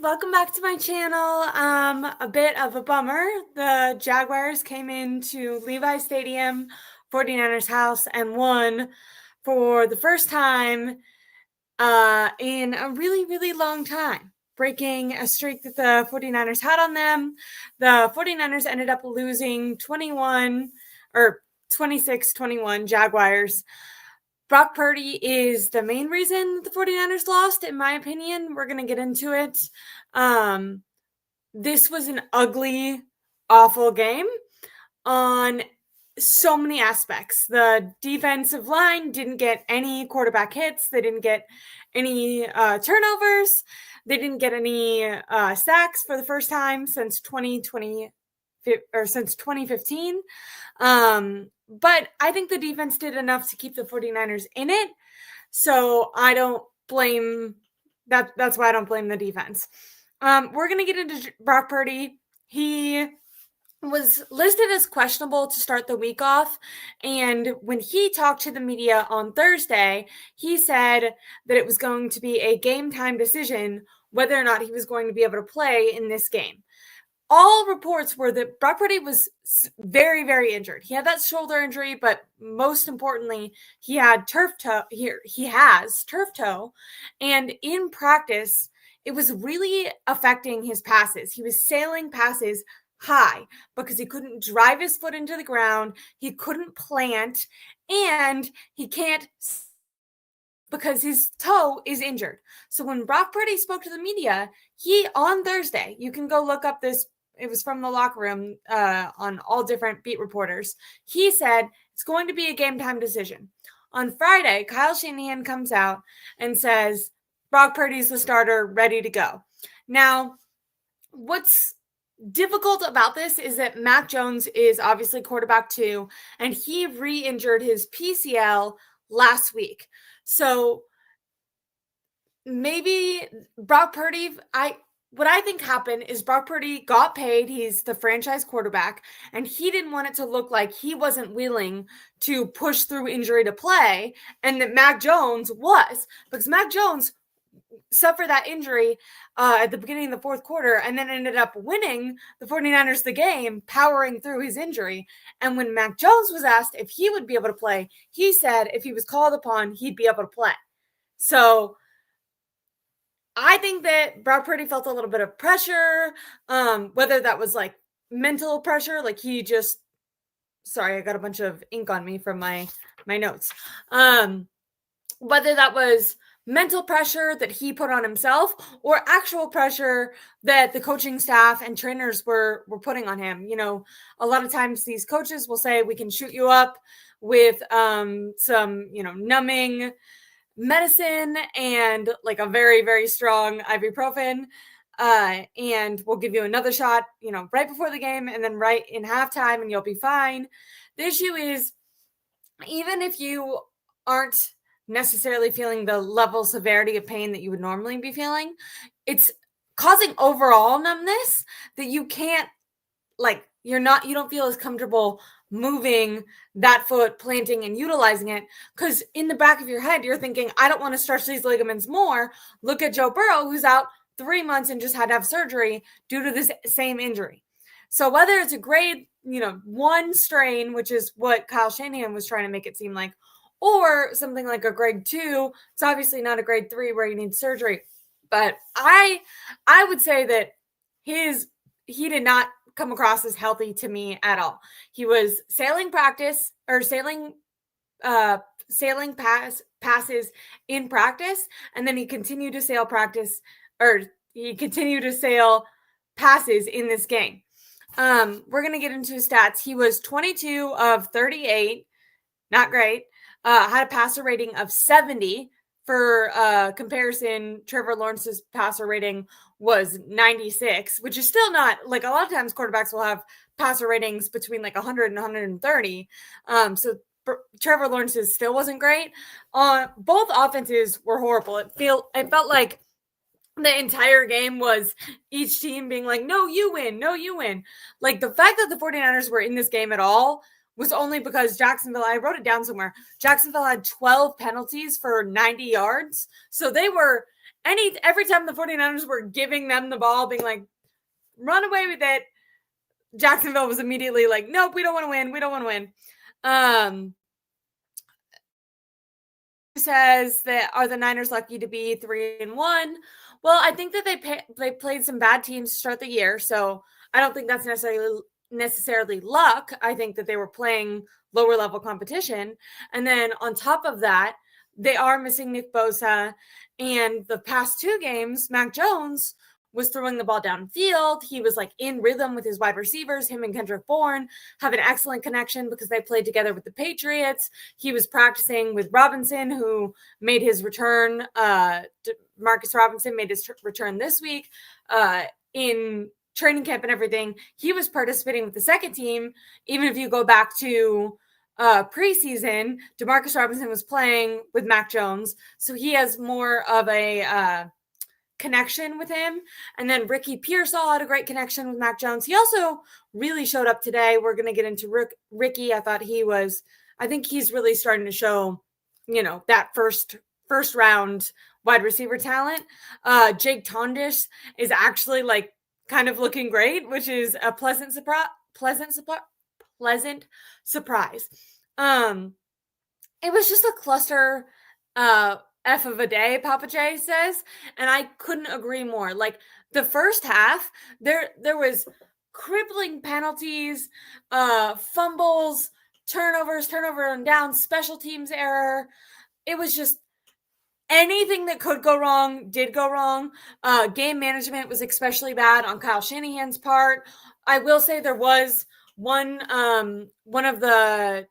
welcome back to my channel. A bit of a bummer. The Jaguars came into Levi Stadium, 49ers house, and won for the first time in a really, really long time, breaking a streak that the 49ers had on them. The 49ers ended up losing 26-21 Jaguars. Brock Purdy is the main reason the 49ers lost, in my opinion. We're going to get into it. This was an ugly, awful game on so many aspects. The defensive line didn't get any quarterback hits. They didn't get any turnovers. They didn't get any sacks for the first time since 2015. But I think the defense did enough to keep the 49ers in it. So I don't blame that. That's why I don't blame the defense. We're going to get into Brock Purdy. He was listed as questionable to start the week off. And when he talked to the media on Thursday, he said that it was going to be a game time decision whether or not he was going to be able to play in this game. All reports were that Brock Purdy was very, very injured. He had that shoulder injury, but most importantly, he had turf toe. He has turf toe, and in practice, it was really affecting his passes. He was sailing passes high because he couldn't drive his foot into the ground. He couldn't plant, and he can't because his toe is injured. So when Brock Purdy spoke to the media, on Thursday, you can go look up this. It was from the locker room on all different beat reporters. He said it's going to be a game time decision. On Friday, Kyle Shanahan comes out and says, Brock Purdy's the starter, ready to go. Now, what's difficult about this is that Mac Jones is obviously quarterback too, and he re-injured his PCL last week. So maybe Brock Purdy, what I think happened is Brock Purdy got paid. He's the franchise quarterback, and he didn't want it to look like he wasn't willing to push through injury to play, and that Mac Jones was, because Mac Jones suffered that injury at the beginning of the fourth quarter and then ended up winning the 49ers the game, powering through his injury. And when Mac Jones was asked if he would be able to play, he said if he was called upon, he'd be able to play. So I think that Brock Purdy felt a little bit of pressure, whether that was like mental pressure, like he just, sorry, I got a bunch of ink on me from my notes. Whether that was mental pressure that he put on himself or actual pressure that the coaching staff and trainers were putting on him. You know, a lot of times these coaches will say, we can shoot you up with some, numbing medicine and like a very, very strong ibuprofen. And we'll give you another shot, right before the game and then right in halftime and you'll be fine. The issue is, even if you aren't necessarily feeling the level of severity of pain that you would normally be feeling, it's causing overall numbness that you can't, you don't feel as comfortable moving that foot, planting and utilizing it, because in the back of your head, you're thinking, I don't want to stretch these ligaments more. Look at Joe Burrow, who's out 3 months and just had to have surgery due to this same injury. So whether it's a grade, 1 strain, which is what Kyle Shanahan was trying to make it seem like, or something like a grade 2, it's obviously not a grade 3 where you need surgery. But I would say that he did not come across as healthy to me at all. He was sailing passes in practice, and then he continued to sail passes in this game. We're going to get into his stats. He was 22 of 38, not great. Had a passer rating of 70. For comparison, Trevor Lawrence's passer rating was 96, which is still not, like, a lot of times quarterbacks will have passer ratings between like 100 and 130. So Trevor Lawrence's still wasn't great. Both offenses were horrible. It felt like the entire game was each team being like, no, you win. No, you win. Like, the fact that the 49ers were in this game at all was only because Jacksonville, I wrote it down somewhere, Jacksonville had 12 penalties for 90 yards. So they were every time the 49ers were giving them the ball, being like, run away with it, Jacksonville was immediately like, nope, we don't want to win. We don't want to win. Says that, are the Niners lucky to be 3-1? Well, I think that they played some bad teams to start the year, so I don't think that's necessarily luck. I think that they were playing lower level competition, and then on top of that, they are missing Nick Bosa, and the past two games, Mac Jones was throwing the ball downfield. He was like in rhythm with his wide receivers. Him and Kendrick Bourne have an excellent connection because they played together with the Patriots. He was practicing with Robinson, who made his return. Marcus Robinson made his return this week in training camp and everything. He was participating with the second team. Even if you go back to preseason, DeMarcus Robinson was playing with Mac Jones. So he has more of a connection with him. And then Ricky Pearsall had a great connection with Mac Jones. He also really showed up today. We're going to get into Ricky. I think he's really starting to show, that first round wide receiver talent. Jake Tondish is actually like kind of looking great, which is a pleasant surprise. It was just a cluster F of a day, Papa J says, and I couldn't agree more. Like the first half, there was crippling penalties, fumbles, turnover and down, special teams error. It was just anything that could go wrong did go wrong. Game management was especially bad on Kyle Shanahan's part. I will say there was one of the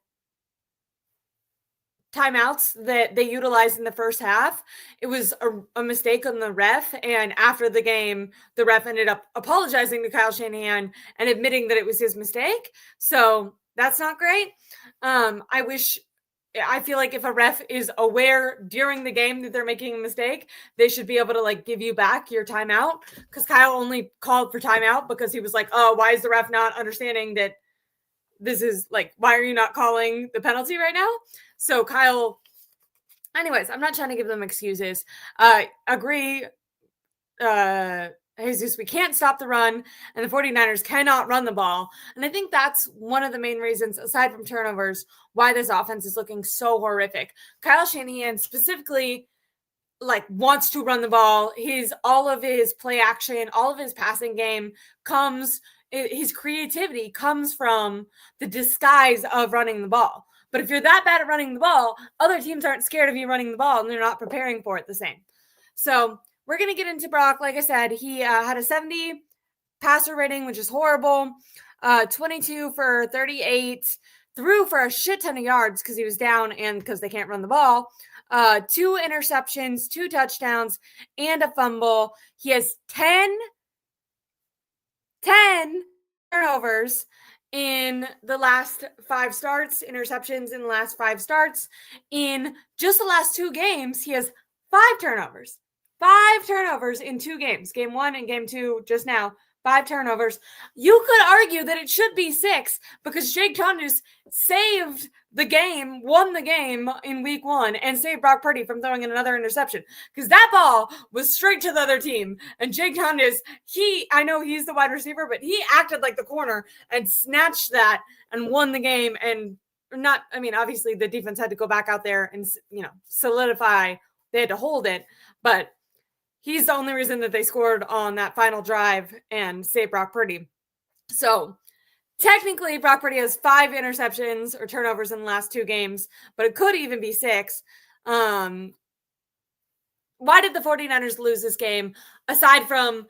timeouts that they utilized in the first half. It was a mistake on the ref, and after the game, the ref ended up apologizing to Kyle Shanahan and admitting that it was his mistake. So that's not great. I feel like if a ref is aware during the game that they're making a mistake, they should be able to like give you back your timeout, because Kyle only called for timeout because he was like, oh, why is the ref not understanding that this is like, why are you not calling the penalty right now? So Kyle, anyways, I'm not trying to give them excuses. Agree, Jesus, we can't stop the run, and the 49ers cannot run the ball. And I think that's one of the main reasons, aside from turnovers, why this offense is looking so horrific. Kyle Shanahan specifically like wants to run the ball. All of his play action, all of his passing game his creativity comes from the disguise of running the ball. But if you're that bad at running the ball, other teams aren't scared of you running the ball, and they're not preparing for it the same. So we're going to get into Brock. Like I said, he had a 70 passer rating, which is horrible. 22 for 38, threw for a shit ton of yards because he was down and because they can't run the ball. 2 interceptions, 2 touchdowns, and a fumble. He has 10 turnovers in the last 5 starts, interceptions in the last 5 starts. In just the last 2 games, he has 5 turnovers. 5 turnovers in 2 games. Game 1 and game 2 just now. 5 turnovers. You could argue that it should be 6 because Jake Tondish saved the game, won the game in week 1, and saved Brock Purdy from throwing in another interception. Because that ball was straight to the other team. And Jake Tondish, I know he's the wide receiver, but he acted like the corner and snatched that and won the game. And obviously the defense had to go back out there and, solidify. They had to hold it. But he's the only reason that they scored on that final drive and saved Brock Purdy. So technically, Brock Purdy has 5 interceptions or turnovers in the last 2 games, but it could even be 6. Why did the 49ers lose this game? Aside from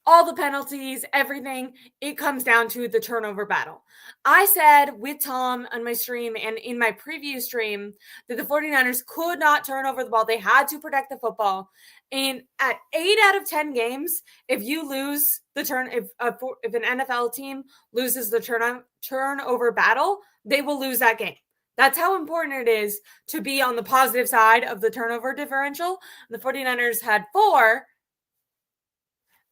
all the penalties, everything, it comes down to the turnover battle. I said with Tom on my stream and in my preview stream that the 49ers could not turn over the ball. They had to protect the football. And at 8 out of 10 games, if you lose the if an NFL team loses the turnover battle, they will lose that game. That's how important it is to be on the positive side of the turnover differential. The 49ers had 4,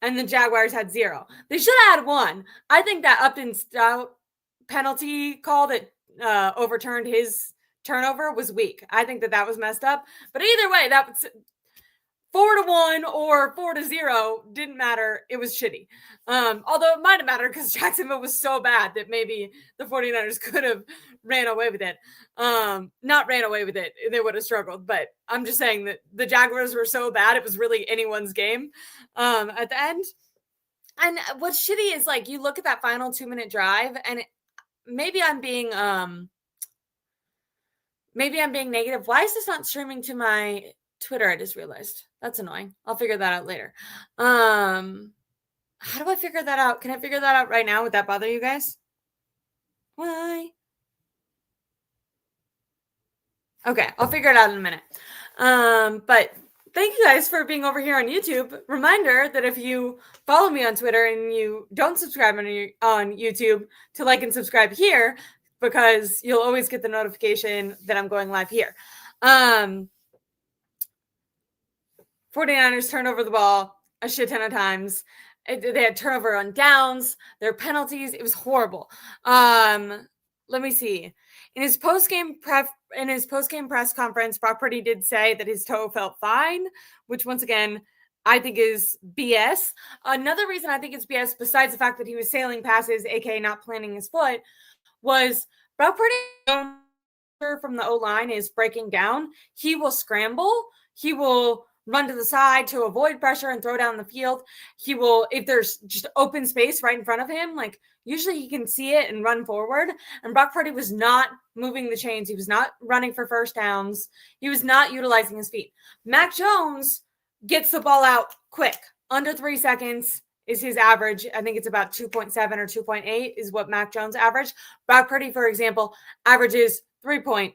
and the Jaguars had 0. They should have had 1. I think that Upton Stout penalty call that overturned his turnover was weak. I think that was messed up. But either way, 4-1 or 4-0 didn't matter. It was shitty. Although it might have mattered because Jacksonville was so bad that maybe the 49ers could have ran away with it. Not ran away with it. They would have struggled. But I'm just saying that the Jaguars were so bad, it was really anyone's game at the end. And what's shitty is, like, you look at that final 2-minute drive, and maybe I'm being negative. Why is this not streaming to my Twitter? I just realized. That's annoying. I'll figure that out later. How do I figure that out? Can I figure that out right now? Would that bother you guys? Why? Okay, I'll figure it out in a minute. But thank you guys for being over here on YouTube. Reminder that if you follow me on Twitter and you don't subscribe on YouTube, to like and subscribe here, because you'll always get the notification that I'm going live here. 49ers turned over the ball a shit ton of times. They had turnover on downs, their penalties. It was horrible. Let me see. In his post-game press conference, Brock Purdy did say that his toe felt fine, which once again, I think is BS. Another reason I think it's BS, besides the fact that he was sailing passes, aka not planting his foot, was Brock Purdy from the O-line is breaking down. He will scramble. He will run to the side to avoid pressure and throw down the field. He will, if there's just open space right in front of him, like usually he can see it and run forward. And Brock Purdy was not moving the chains. He was not running for first downs. He was not utilizing his feet. Mac Jones gets the ball out quick. Under 3 seconds is his average. I think it's about 2.7 or 2.8 is what Mac Jones averaged. Brock Purdy, for example, averages 3.8.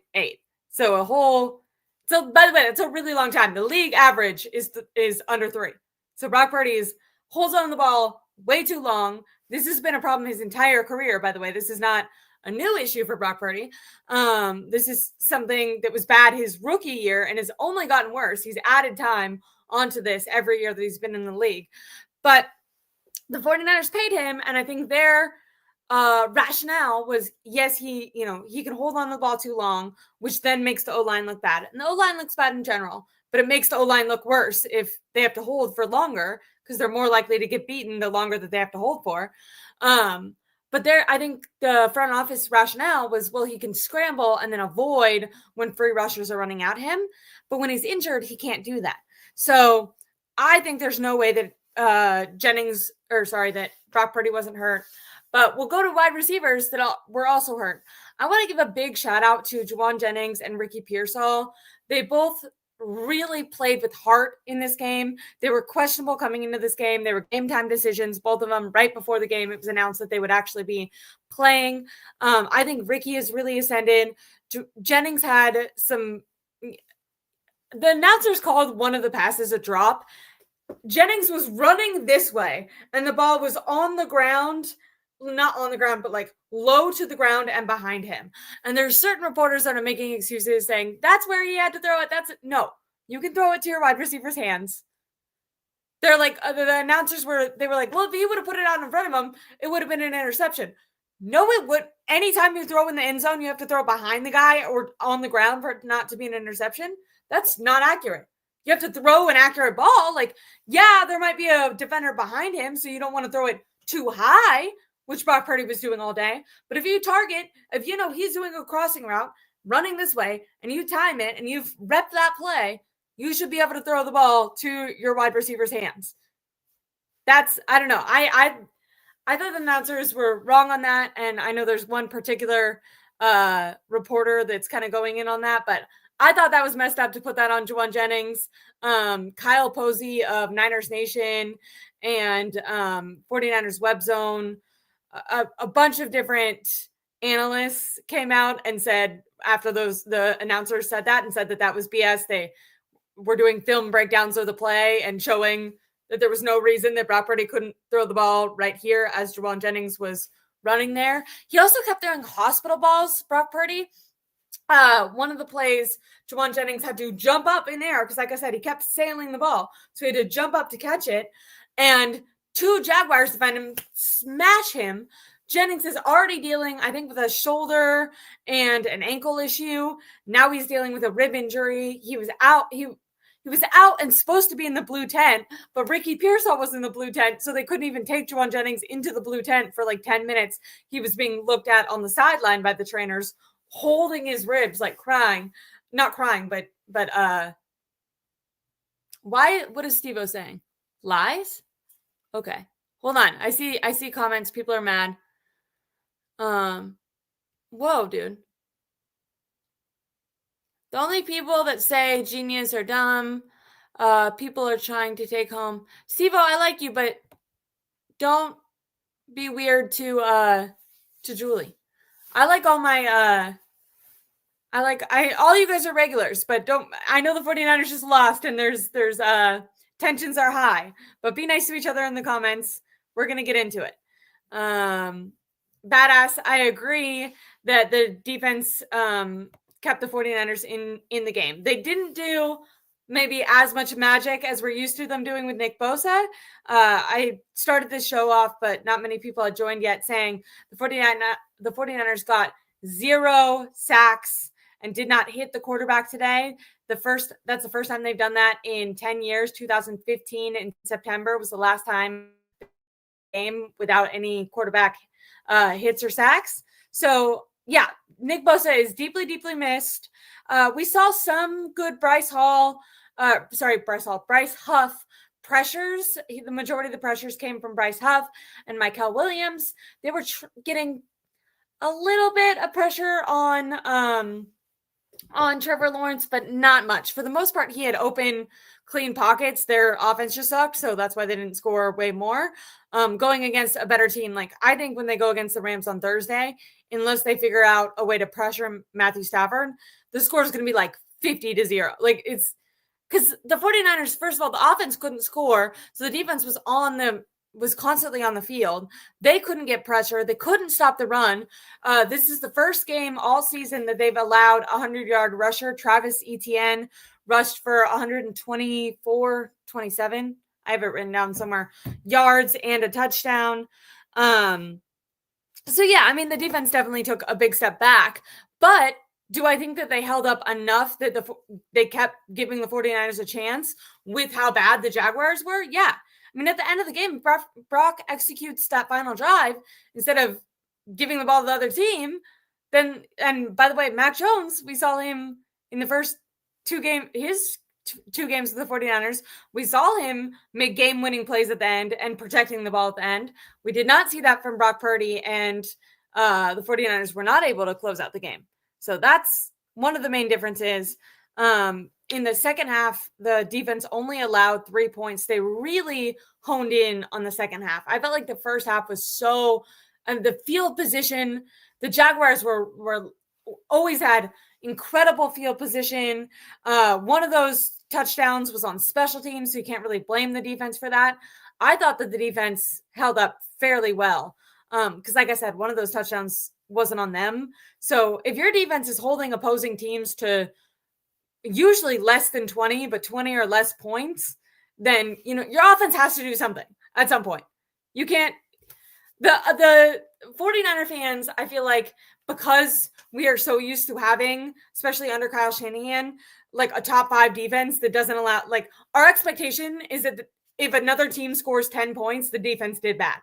So by the way, that's a really long time. The league average is under 3. So Brock Purdy holds on to the ball way too long. This has been a problem his entire career, by the way. This is not a new issue for Brock Purdy. This is something that was bad his rookie year and has only gotten worse. He's added time onto this every year that he's been in the league. But the 49ers paid him, and I think their rationale was, yes, he can hold on to the ball too long, which then makes the O-line look bad. And the O-line looks bad in general, but it makes the O-line look worse if they have to hold for longer, because they're more likely to get beaten the longer that they have to hold for. But I think the front office rationale was, well, he can scramble and then avoid when free rushers are running at him. But when he's injured, he can't do that. So I think there's no way that that Brock Purdy wasn't hurt. But we'll go to wide receivers that were also hurt. I want to give a big shout out to Juwan Jennings and Ricky Pearsall. They both really played with heart in this game. They were questionable coming into this game. They were game time decisions, both of them right before the game. It was announced that they would actually be playing. I think Ricky has really ascended. Jennings had the announcers called one of the passes a drop. Jennings was running this way, and the ball was on the ground. Not on the ground, but like low to the ground and behind him. And there's certain reporters that are making excuses saying that's where he had to throw it. No, you can throw it to your wide receiver's hands. They're like, the announcers were like, well, if he would have put it out in front of him, it would have been an interception. No, it would. Anytime you throw in the end zone, you have to throw it behind the guy or on the ground for it not to be an interception. That's not accurate. You have to throw an accurate ball. Like, yeah, there might be a defender behind him, so you don't want to throw it too high, which Brock Purdy was doing all day. But if you target, if you know he's doing a crossing route, running this way, and you time it, and you've repped that play, you should be able to throw the ball to your wide receiver's hands. I don't know. I thought the announcers were wrong on that, and I know there's one particular reporter that's kind of going in on that, but I thought that was messed up to put that on Juwan Jennings. Kyle Posey of Niners Nation and 49ers Web Zone, a bunch of different analysts came out and said, after the announcers said that and said that was BS, they were doing film breakdowns of the play and showing that there was no reason that Brock Purdy couldn't throw the ball right here as Juwan Jennings was running there. He also kept throwing hospital balls, Brock Purdy. One of the plays, Juwan Jennings had to jump up in air because, like I said, he kept sailing the ball. So he had to jump up to catch it. And 2 Jaguars defend him, smash him. Jennings is already dealing, I think, with a shoulder and an ankle issue. Now he's dealing with a rib injury. He was out. He He was out and supposed to be in the blue tent, but Ricky Pearsall was in the blue tent, so they couldn't even take Juwan Jennings into the blue tent for like 10 minutes. He was being looked at on the sideline by the trainers, holding his ribs, like crying. Not crying, but why? What is Steve-O saying? Lies? Okay. Hold on. I see comments. People are mad. Whoa, dude. The only people that say genius are dumb, people are trying to take home. Steve-O, I like you, but don't be weird to Julie. I like all my all you guys are regulars, but I know the 49ers just lost and there's tensions are high, but be nice to each other in the comments. We're going to get into it. Badass, I agree that the defense kept the 49ers in the game. They didn't do maybe as much magic as we're used to them doing with Nick Bosa. I started this show off, but not many people had joined yet, saying the 49ers got 0 sacks and did not hit the quarterback today. That's the first time they've done that in 10 years. 2015 in September was the last time game without any quarterback hits or sacks. So yeah, Nick Bosa is deeply, deeply missed. We saw some good Bryce Huff pressures. The majority of the pressures came from Bryce Huff and Michael Williams. They were getting a little bit of pressure on Trevor Lawrence, but not much. For the most part, he had open, clean pockets. Their offense just sucked, so that's why they didn't score way more. Going against a better team, like I think when they go against the Rams on Thursday, unless they figure out a way to pressure Matthew Stafford, the score is going to be like 50-0. Like it's because the 49ers, first of all, the offense couldn't score, so the defense was constantly on the field. They couldn't get pressure. They couldn't stop the run. This is the first game all season that they've allowed a 100-yard rusher. Travis Etienne rushed for 124-27. I have it written down somewhere. Yards and a touchdown. So yeah, I mean, the defense definitely took a big step back, but do I think that they held up enough that they kept giving the 49ers a chance with how bad the Jaguars were? Yeah. I mean, at the end of the game, Brock executes that final drive instead of giving the ball to the other team. And by the way, Mac Jones, we saw him in the first two games of the 49ers. We saw him make game-winning plays at the end and protecting the ball at the end. We did not see that from Brock Purdy, and the 49ers were not able to close out the game. So that's one of the main differences. In the second half, the defense only allowed 3 points. They really honed in on the second half. I felt like the first half was the field position, the Jaguars were always had incredible field position. One of those touchdowns was on special teams, so you can't really blame the defense for that. I thought that the defense held up fairly well. Because like I said, one of those touchdowns wasn't on them. So if your defense is holding opposing teams to usually less than 20, but 20 or less points, then, your offense has to do something at some point. You can't, the 49er fans, I feel like, because we are so used to having, especially under Kyle Shanahan, like a top 5 defense that doesn't allow, like our expectation is that if another team scores 10 points, the defense did bad.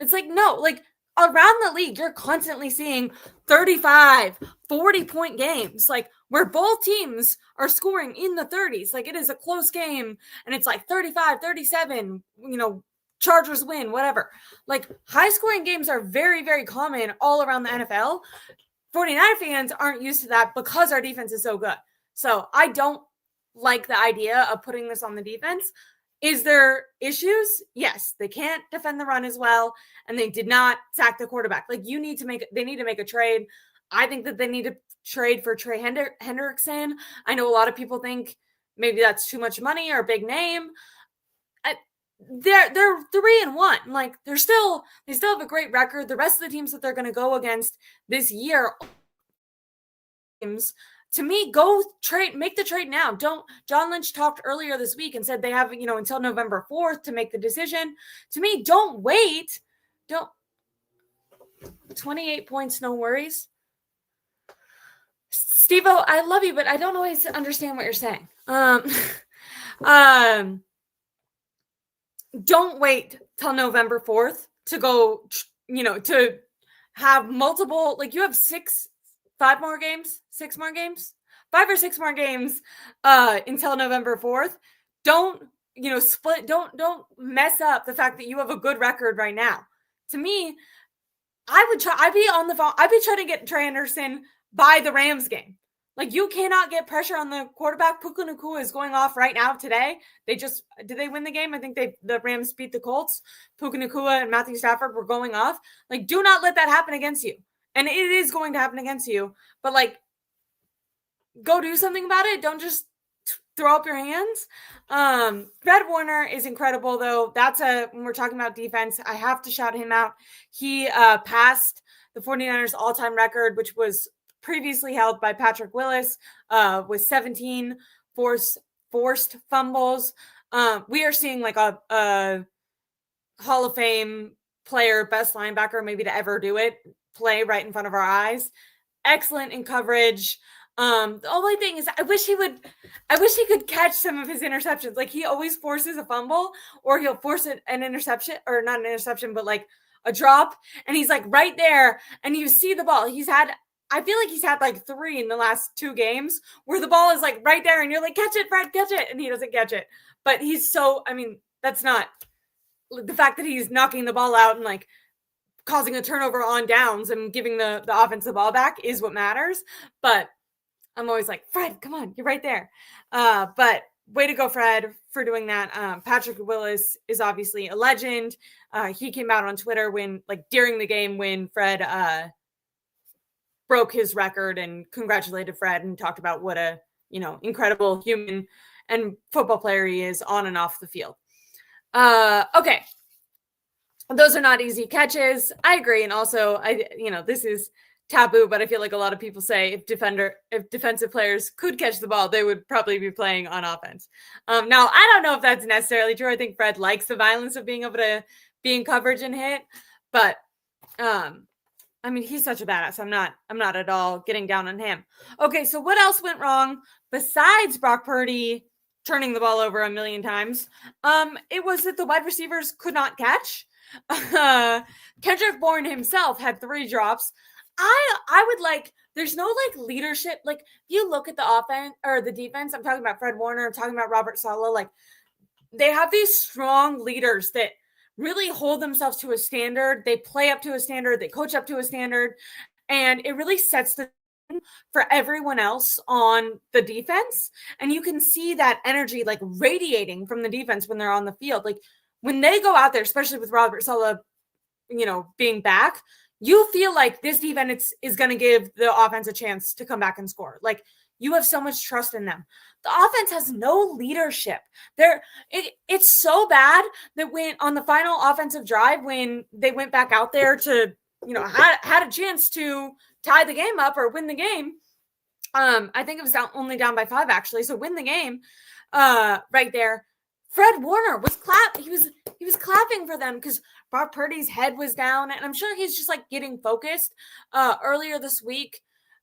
It's like, no, like around the league, you're constantly seeing 35, 40-point games, like where both teams are scoring in the 30s. Like it is a close game and it's like 35, 37, Chargers win, whatever. Like high-scoring games are very, very common all around the NFL. 49er fans aren't used to that because our defense is so good. So I don't like the idea of putting this on the defense. Is there issues? Yes, they can't defend the run as well, and they did not sack the quarterback. Like they need to make a trade. I think that they need to trade for Trey Hendrickson. I know a lot of people think maybe that's too much money or a big name. They're 3-1. Like they still have a great record. The rest of the teams that they're going to go against this year, to me, make the trade now. John Lynch talked earlier this week and said they have, until November 4th to make the decision. To me, don't wait. 28 points, no worries. Steve-O, I love you, but I don't always understand what you're saying. Don't wait till November 4th to go, to have multiple, like you have 5 or 6 more games until November 4th. Don't, split, don't mess up the fact that you have a good record right now. To me, I'd be on the phone. I'd be trying to get Trey Anderson by the Rams game. Like, you cannot get pressure on the quarterback. Puka Nacua is going off right now today. Did they win the game? I think the Rams beat the Colts. Puka Nacua and Matthew Stafford were going off. Like, do not let that happen against you. And it is going to happen against you. But, like, go do something about it. Don't just throw up your hands. Fred Warner is incredible, though. When we're talking about defense, I have to shout him out. He passed the 49ers all-time record, which was previously held by Patrick Willis, with 17 forced fumbles. We are seeing like a Hall of Fame player, best linebacker maybe to ever do it, play right in front of our eyes. Excellent in coverage. The only thing is I wish he could catch some of his interceptions. Like, he always forces a fumble, or he'll force an interception, or not an interception, but like a drop. And he's like right there, and you see the ball. I feel like he's had like 3 in the last 2 games where the ball is like right there and you're like, catch it, Fred, catch it. And he doesn't catch it. But that's not the fact that he's knocking the ball out and like causing a turnover on downs and giving the offense the ball back is what matters. But I'm always like, Fred, come on, you're right there. But way to go, Fred, for doing that. Patrick Willis is obviously a legend. He came out on Twitter during the game when Fred broke his record and congratulated Fred and talked about what a, incredible human and football player he is on and off the field. Okay. Those are not easy catches. I agree. And also, this is taboo, but I feel like a lot of people say if defensive players could catch the ball, they would probably be playing on offense. Now, I don't know if that's necessarily true. I think Fred likes the violence of being able to be in coverage and hit, but he's such a badass. I'm not at all getting down on him. Okay, so what else went wrong besides Brock Purdy turning the ball over a million times? It was that the wide receivers could not catch. Kendrick Bourne himself had 3 drops. I would there's no leadership. Like, if you look at the offense or the defense, I'm talking about Fred Warner, I'm talking about Robert Saleh, they have these strong leaders that really hold themselves to a standard. They play up to a standard, they coach up to a standard, and it really sets the tone for everyone else on the defense. And you can see that energy radiating from the defense when they're on the field. Like, when they go out there, especially with Robert Saleh, being back, you feel like this defense is going to give the offense a chance to come back and score. Like, you have so much trust in them. The offense has no leadership. It's so bad that when on the final offensive drive, when they went back out there to, had a chance to tie the game up or win the game. I think it was only down by 5 actually. So win the game right there. Fred Warner was he was clapping for them because Brock Purdy's head was down, and I'm sure he's just getting focused. Earlier this week,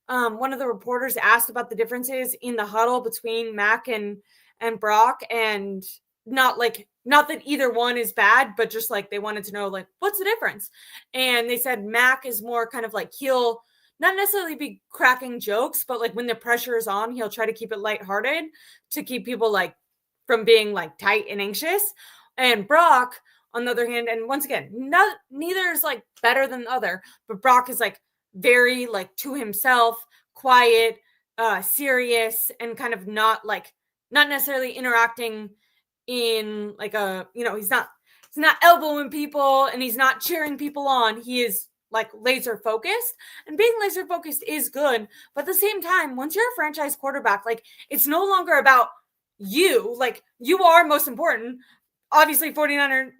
one of the reporters asked about the differences in the huddle between Mac and Brock, and not that either one is bad, but just they wanted to know what's the difference. And they said Mac is more kind of he'll not necessarily be cracking jokes, but when the pressure is on, he'll try to keep it lighthearted to keep people from being tight and anxious. And Brock, on the other hand, and once again, neither is better than the other, but Brock is very to himself, quiet, serious, and kind of not necessarily interacting in he's not elbowing people and he's not cheering people on. He is laser focused, and being laser focused is good. But at the same time, once you're a franchise quarterback, it's no longer about you. You are most important. Obviously, 49er,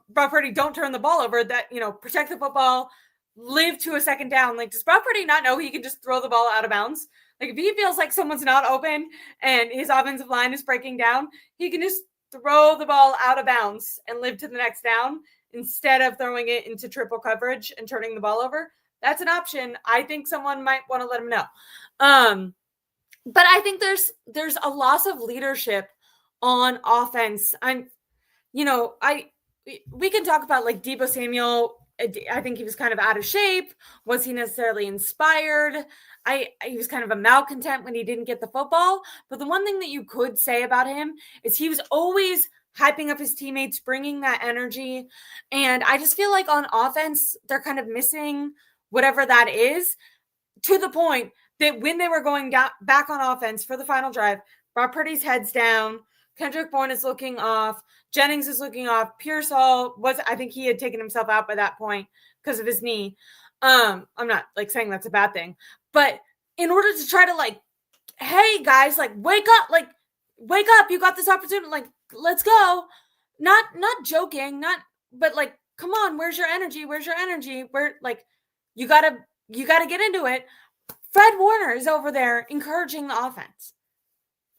Brock Purdy, don't turn the ball over. That, protect the football, live to a second down. Does Brock Purdy not know he can just throw the ball out of bounds? If he feels like someone's not open and his offensive line is breaking down, he can just throw the ball out of bounds and live to the next down instead of throwing it into triple coverage and turning the ball over. That's an option. I think someone might want to let him know. But I think there's a loss of leadership on offense. We can talk about like Deebo Samuel. I think he was kind of out of shape. Was he necessarily inspired? He was kind of a malcontent when he didn't get the football. But the one thing that you could say about him is he was always hyping up his teammates, bringing that energy. And I just feel like on offense, they're kind of missing whatever that is, to the point that when they were going back on offense for the final drive, Brock Purdy's head's down. Kendrick Bourne is looking off. Jennings is looking off. Pearsall I think he had taken himself out by that point because of his knee. I'm not like saying that's a bad thing, but in order to try to like, hey guys, like wake up, you got this opportunity, like let's go. Not joking, but like, come on, where's your energy? Where like you gotta get into it. Fred Warner is over there encouraging the offense.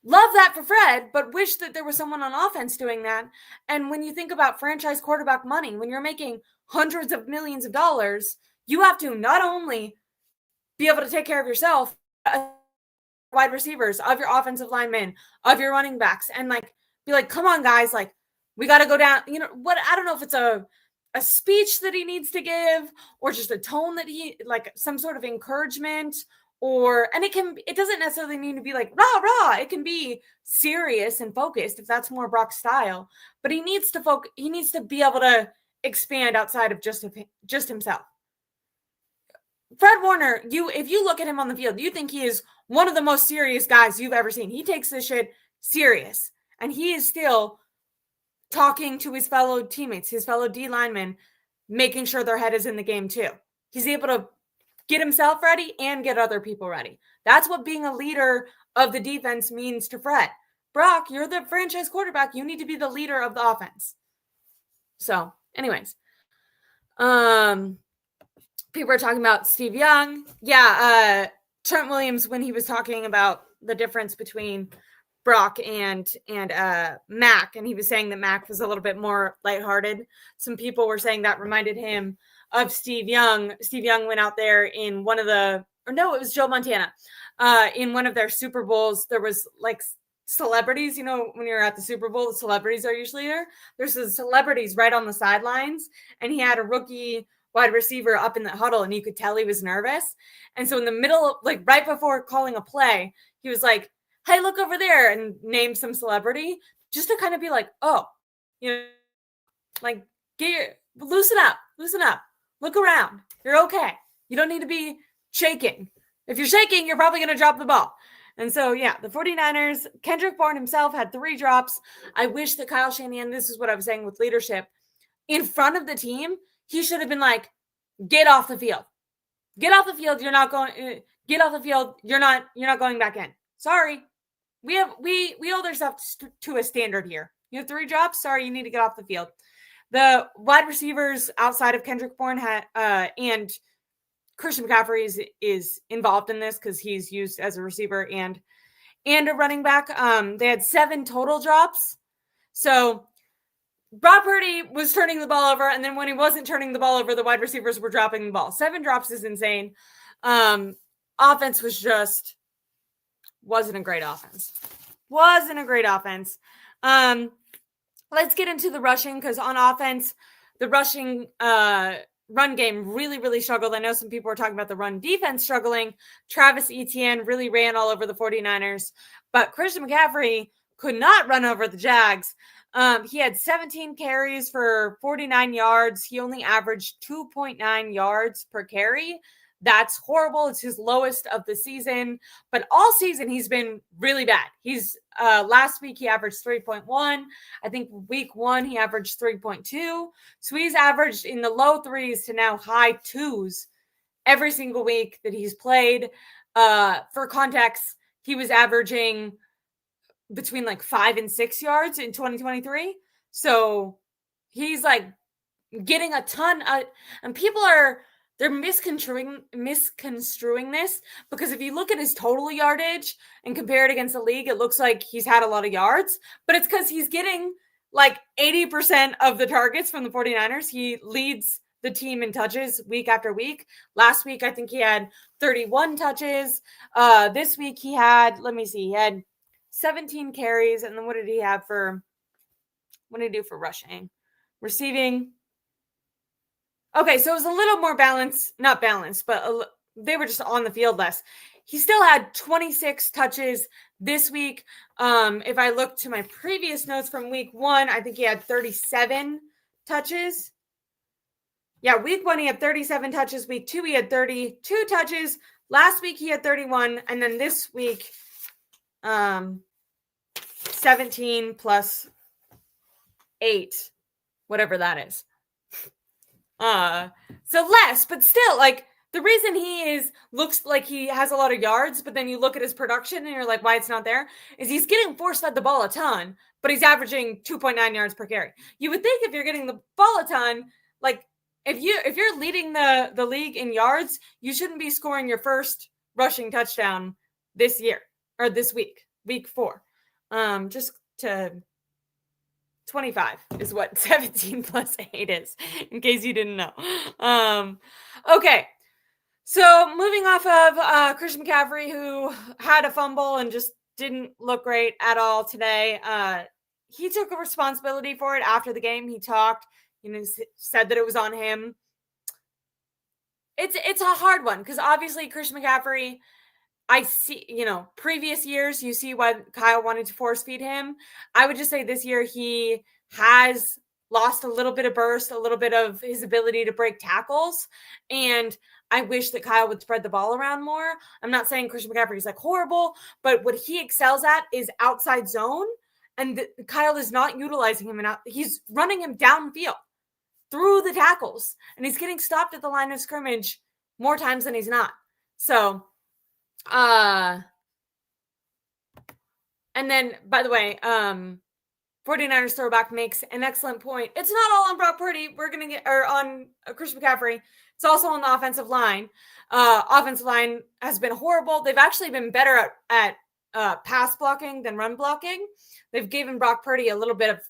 Love that for Fred, but wish that there was someone on offense doing that. And when you think about franchise quarterback money, when you're making hundreds of millions of dollars, you have to not only be able to take care of yourself, wide receivers, of your offensive linemen, of your running backs, and like be like, come on, guys, like we got to go down. You know what? I don't know if it's a speech that he needs to give or just a tone that he like some sort of encouragement. And it doesn't necessarily need to be like rah rah. It can be serious and focused if that's more Brock's style. But he needs to he needs to be able to expand outside of just himself. Fred Warner, if you look at him on the field, you think he is one of the most serious guys you've ever seen. He takes this shit serious, and he is still talking to his fellow teammates, his fellow D linemen, making sure their head is in the game too. He's able to get himself ready and get other people ready. That's what being a leader of the defense means to Fred. Brock, you're the franchise quarterback. You need to be the leader of the offense. So, anyways, people are talking about Steve Young. Yeah, Trent Williams, when he was talking about the difference between Brock and Mac, and he was saying that Mac was a little bit more lighthearted. Some people were saying that reminded him of Steve Young. Steve Young went out there in it was Joe Montana. In one of their Super Bowls, there was like celebrities, when you're at the Super Bowl, the celebrities are usually there. There's the celebrities right on the sidelines, and he had a rookie wide receiver up in the huddle, and you could tell he was nervous. And so in the middle, like right before calling a play, he was like, hey, look over there, and named some celebrity just to kind of be like, oh, like loosen up, look around. You're okay. You don't need to be shaking. If you're shaking, you're probably going to drop the ball. And so, yeah, the 49ers, Kendrick Bourne himself had 3 drops. I wish that Kyle Shanahan, this is what I was saying with leadership, in front of the team, he should have been like, get off the field. Get off the field. You're not going, get off the field. You're not going back in. Sorry. We hold ourselves to a standard here. You have 3 drops. Sorry, you need to get off the field. The wide receivers outside of Kendrick Bourne and Christian McCaffrey is involved in this because he's used as a receiver and a running back. They had 7 total drops. So Brock Purdy was turning the ball over, and then when he wasn't turning the ball over, the wide receivers were dropping the ball. 7 drops is insane. Offense wasn't a great offense. Let's get into the rushing, because on offense, the rushing run game really, really struggled. I know some people were talking about the run defense struggling. Travis Etienne really ran all over the 49ers, but Christian McCaffrey could not run over the Jags. He had 17 carries for 49 yards. He only averaged 2.9 yards per carry. That's horrible. It's his lowest of the season, but all season he's been really bad. He's last week he averaged 3.1. I think week 1 he averaged 3.2. So he's averaged in the low 3s to now high 2s every single week that he's played. For context, he was averaging between like 5 and 6 yards in 2023. So he's like getting a ton and people they're misconstruing this, because if you look at his total yardage and compare it against the league, it looks like he's had a lot of yards, but it's because he's getting like 80% of the targets from the 49ers. He leads the team in touches week after week. Last week, I think he had 31 touches. This week he had, 17 carries. And then what did he do for rushing? Receiving. Okay, so it was a little more balanced, not balanced, but they were just on the field less. He still had 26 touches this week. If I look to my previous notes from week 1, I think he had 37 touches. Yeah, week 1, he had 37 touches. Week 2, he had 32 touches. Last week, he had 31. And then this week, 17 plus 8, whatever that is. So less, but still, like, the reason looks like he has a lot of yards, but then you look at his production and you're like, why it's not there, is he's getting force-fed the ball a ton, but he's averaging 2.9 yards per carry. You would think if you're getting the ball a ton, like, if you're leading the league in yards, you shouldn't be scoring your first rushing touchdown this year, or this week 4. Just to 25 is what 17 plus 8 is, in case you didn't know. Okay. So moving off of Christian McCaffrey, who had a fumble and just didn't look great at all today. He took a responsibility for it after the game. He talked, said that it was on him. It's a hard one because obviously Christian McCaffrey, I see, previous years, you see why Kyle wanted to force feed him. I would just say this year he has lost a little bit of burst, a little bit of his ability to break tackles. And I wish that Kyle would spread the ball around more. I'm not saying Christian McCaffrey is like horrible, but what he excels at is outside zone. And Kyle is not utilizing him. And he's running him downfield through the tackles. And he's getting stopped at the line of scrimmage more times than he's not. So, and then, by the way, 49ers throwback makes an excellent point. It's not all on Brock Purdy. On Christian McCaffrey. It's also on the offensive line. Offensive line has been horrible. They've actually been better at pass blocking than run blocking. They've given Brock Purdy a little bit of,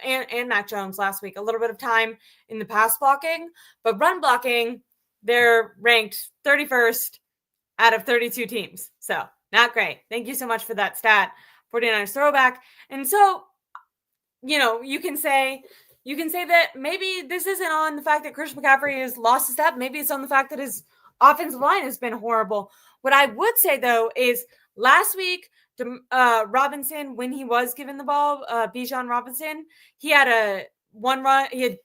and Mac Jones last week, a little bit of time in the pass blocking. But run blocking, they're ranked 31st out of 32 teams. So not great. Thank you so much for that stat, 49ers throwback. And so, you can say that maybe this isn't on the fact that Christian McCaffrey has lost a step. Maybe it's on the fact that his offensive line has been horrible. What I would say, though, is last week, Robinson, when he was given the ball, Bijan Robinson, he had one run. He had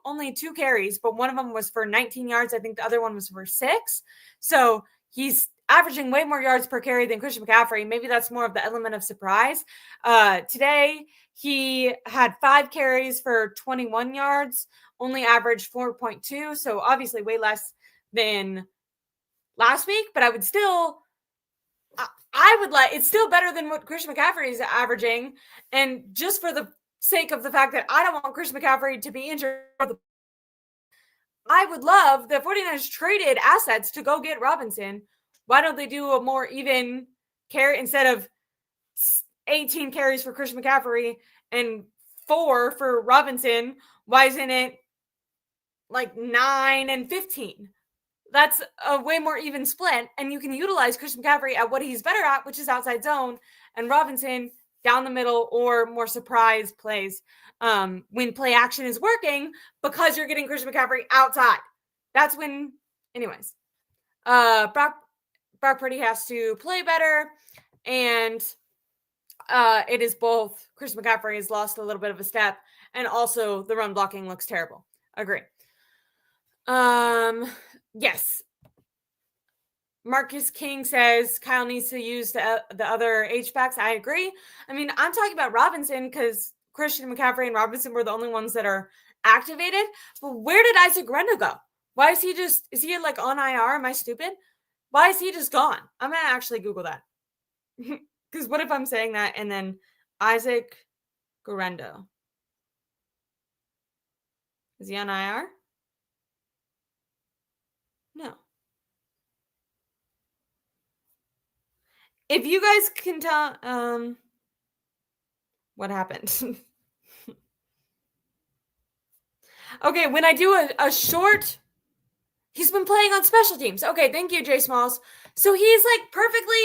only two carries, but one of them was for 19 yards. I think the other one was for 6. So he's averaging way more yards per carry than Christian McCaffrey. Maybe that's more of the element of surprise. Today, he had 5 carries for 21 yards, only averaged 4.2. So obviously way less than last week, but I would still, it's still better than what Christian McCaffrey is averaging. And just for the sake of the fact that I don't want Christian McCaffrey to be injured, I would love the 49ers traded assets to go get Robinson. Why don't they do a more even carry instead of 18 carries for Christian McCaffrey and 4 for Robinson? Why isn't it like 9 and 15? That's a way more even split. And you can utilize Christian McCaffrey at what he's better at, which is outside zone, and Robinson down the middle or more surprise plays when play action is working because you're getting Christian McCaffrey outside. That's when, anyways, Brock Purdy has to play better, and it is both Christian McCaffrey has lost a little bit of a step, and also the run blocking looks terrible. Agree. Yes. Marcus King says Kyle needs to use the other H-backs. I agree. I mean, I'm talking about Robinson because Christian McCaffrey and Robinson were the only ones that are activated. But where did Isaac Renda go? Why is he like on IR? Am I stupid? Why is he just gone? I'm going to actually Google that. Because what if I'm saying that and then Isaac Guerrero? Is he on IR? No. If you guys can tell, what happened? Okay, when I do a short, he's been playing on special teams. Okay, thank you, Jay Smalls. So he's like perfectly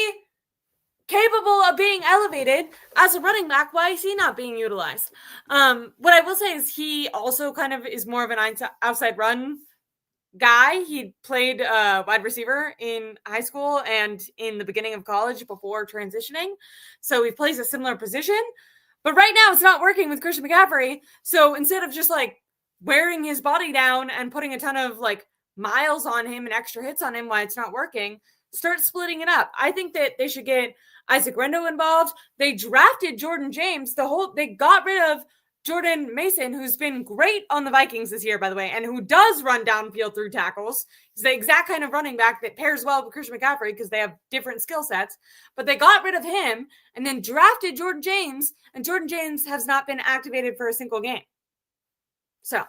capable of being elevated as a running back. Why is he not being utilized? What I will say is he also kind of is more of an outside run guy. He played wide receiver in high school and in the beginning of college before transitioning. So he plays a similar position. But right now it's not working with Christian McCaffrey. So instead of just like wearing his body down and putting a ton of like miles on him and extra hits on him while it's not working, start splitting it up. I think that they should get Isaac Rendo involved. They drafted Jordan James. They got rid of Jordan Mason, who's been great on the Vikings this year, by the way, and who does run downfield through tackles. He's the exact kind of running back that pairs well with Christian McCaffrey because they have different skill sets. But they got rid of him and then drafted Jordan James, and Jordan James has not been activated for a single game. So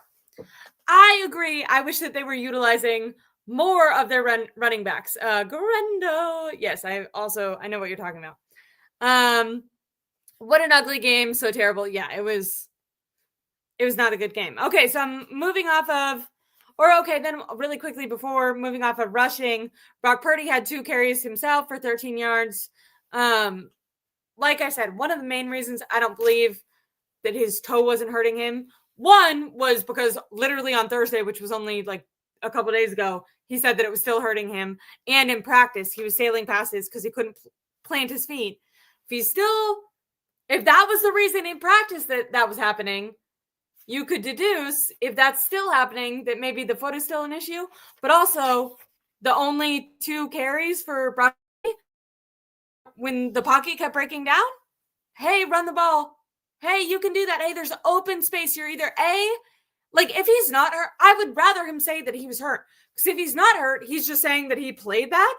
I agree. I wish that they were utilizing more of their running backs. Garendo. Yes, I know what you're talking about. What an ugly game. So terrible. Yeah, it was not a good game. Okay, so I'm moving off of, then really quickly before moving off of rushing, Brock Purdy had 2 carries himself for 13 yards. Like I said, one of the main reasons I don't believe that his toe wasn't hurting him, one was because literally on Thursday, which was only like a couple days ago, he said that it was still hurting him. And in practice, he was sailing passes because he couldn't plant his feet. If that was the reason in practice that was happening, you could deduce, if that's still happening, that maybe the foot is still an issue. But also, the only 2 carries for Brock, when the pocket kept breaking down, hey, run the ball. Hey, you can do that. Hey, there's open space. You're either like if he's not hurt, I would rather him say that he was hurt. Because if he's not hurt, he's just saying that he played that,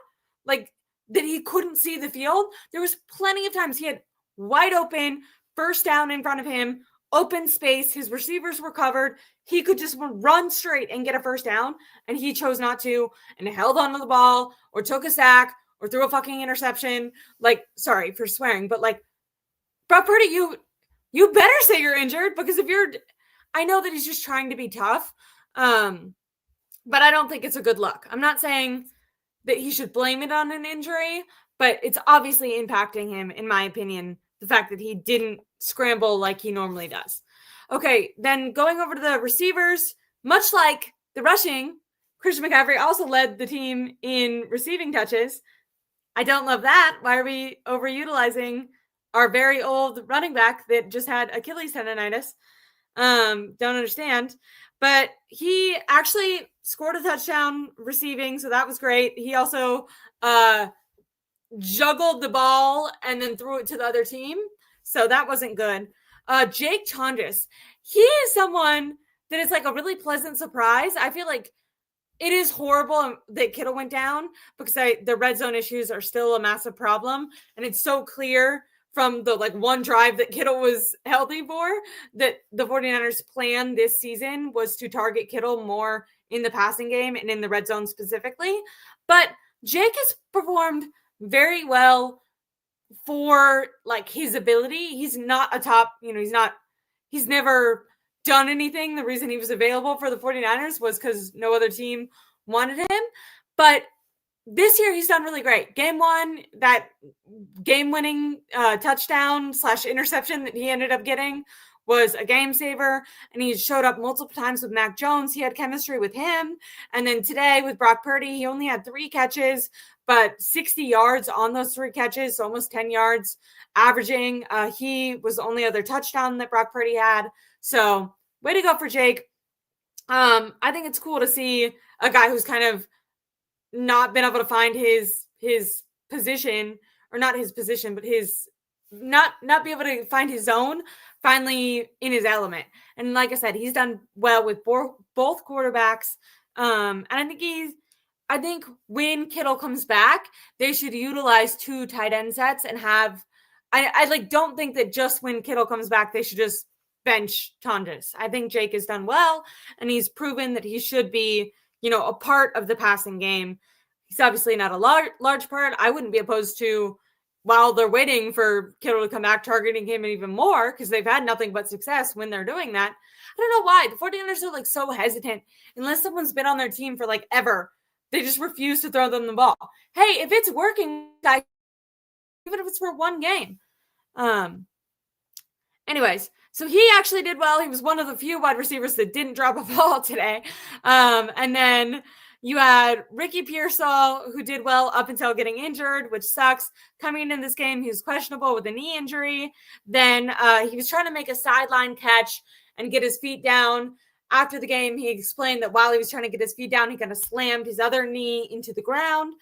like that he couldn't see the field. There was plenty of times he had wide open, first down in front of him, open space. His receivers were covered. He could just run straight and get a first down, and he chose not to and held onto the ball or took a sack or threw a fucking interception. Like, sorry for swearing, but like, Brock Purdy, you better say you're injured, because I know that he's just trying to be tough, but I don't think it's a good look. I'm not saying that he should blame it on an injury, but it's obviously impacting him, in my opinion, the fact that he didn't scramble like he normally does. Okay, then going over to the receivers, much like the rushing, Christian McCaffrey also led the team in receiving touches. I don't love that. Why are we overutilizing our very old running back that just had Achilles tendonitis? Don't understand. But he actually scored a touchdown receiving, so that was great. He also juggled the ball and then threw it to the other team, so that wasn't good. Jake Tonjes, he is someone that is like a really pleasant surprise. I feel like it is horrible that Kittle went down, because the red zone issues are still a massive problem, and it's so clear from the like one drive that Kittle was healthy for that the 49ers plan this season was to target Kittle more in the passing game and in the red zone specifically. But Jake has performed very well for like his ability. He's not a top, he's never done anything. The reason he was available for the 49ers was because no other team wanted him. But this year he's done really great. Game 1, that game-winning touchdown / interception that he ended up getting was a game saver, and he showed up multiple times with Mac Jones. He had chemistry with him. And then today with Brock Purdy, he only had 3 catches, but 60 yards on those 3 catches, so almost 10 yards averaging. He was the only other touchdown that Brock Purdy had. So way to go for Jake. I think it's cool to see a guy who's kind of not been able to find his position, or not his position, but his not be able to find his zone, finally in his element. And like I said, he's done well with both quarterbacks. And I think when Kittle comes back, they should utilize 2 tight end sets and have, I like don't think that just when Kittle comes back, they should just bench Tonjes. I think Jake has done well, and he's proven that he should be, a part of the passing game. He's obviously not a large part. I wouldn't be opposed to, while they're waiting for Kittle to come back, targeting him even more, because they've had nothing but success when they're doing that. I don't know why. The 49ers are like so hesitant. Unless someone's been on their team for like ever, they just refuse to throw them the ball. Hey, if it's working, guys, even if it's for one game. Anyways, so he actually did well. He was one of the few wide receivers that didn't drop a ball today. And then you had Ricky Pearsall, who did well up until getting injured, which sucks. Coming in this game, he was questionable with a knee injury. Then he was trying to make a sideline catch and get his feet down. After the game, he explained that while he was trying to get his feet down, he kind of slammed his other knee into the ground.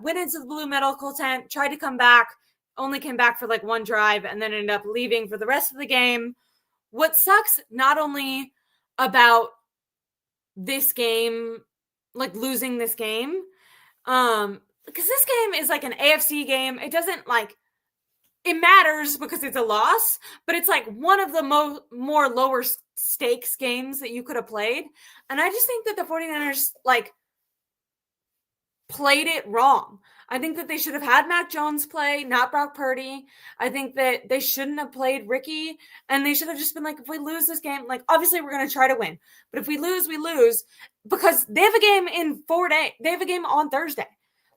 Went into the blue medical tent, tried to come back, only came back for like one drive, and then ended up leaving for the rest of the game. What sucks not only about this game, like losing this game, because this game is like an AFC game. It doesn't like, it matters because it's a loss, but it's like one of the more lower stakes games that you could have played. And I just think that the 49ers like played it wrong. I think that they should have had Mac Jones play, not Brock Purdy. I think that they shouldn't have played Ricky, and they should have just been like, if we lose this game, like obviously we're going to try to win, but if we lose, we lose, because they have a game in 4 days. They have a game on Thursday.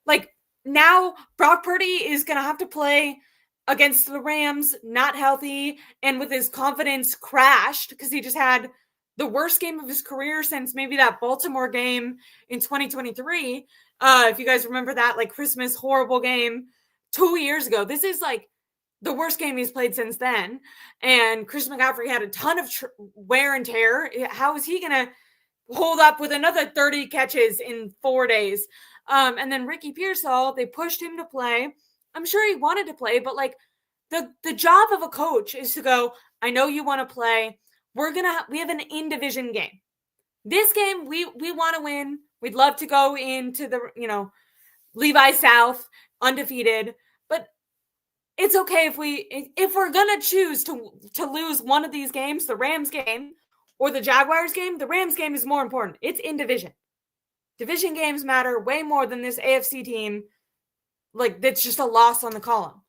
Like now Brock Purdy is going to have to play against the Rams, not healthy, and with his confidence crashed because he just had the worst game of his career since maybe that Baltimore game in 2023. If you guys remember that, like Christmas horrible game 2 years ago. This is like the worst game he's played since then. And Chris McCaffrey had a ton of wear and tear. How is he going to hold up with another 30 catches in 4 days? And then Ricky Pearsall, they pushed him to play. I'm sure he wanted to play, but like the job of a coach is to go, I know you want to play. We have an in-division game. This game, we want to win. We'd love to go into the, Levi South undefeated, but it's okay if we're going to choose to lose one of these games, the Rams game or the Jaguars game, the Rams game is more important. It's in division. Division games matter way more than this AFC team. Like that's just a loss on the column.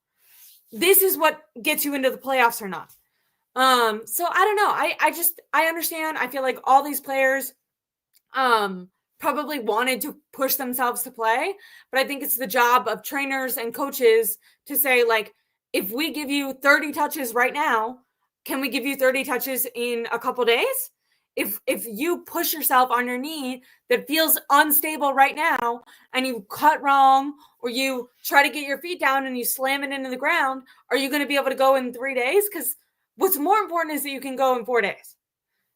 This is what gets you into the playoffs or not. So I don't know. I understand. I feel like all these players, probably wanted to push themselves to play, but I think it's the job of trainers and coaches to say, like, if we give you 30 touches right now, can we give you 30 touches in a couple days? If you push yourself on your knee that feels unstable right now and you cut wrong or you try to get your feet down and you slam it into the ground, are you going to be able to go in 3 days? Because what's more important is that you can go in 4 days.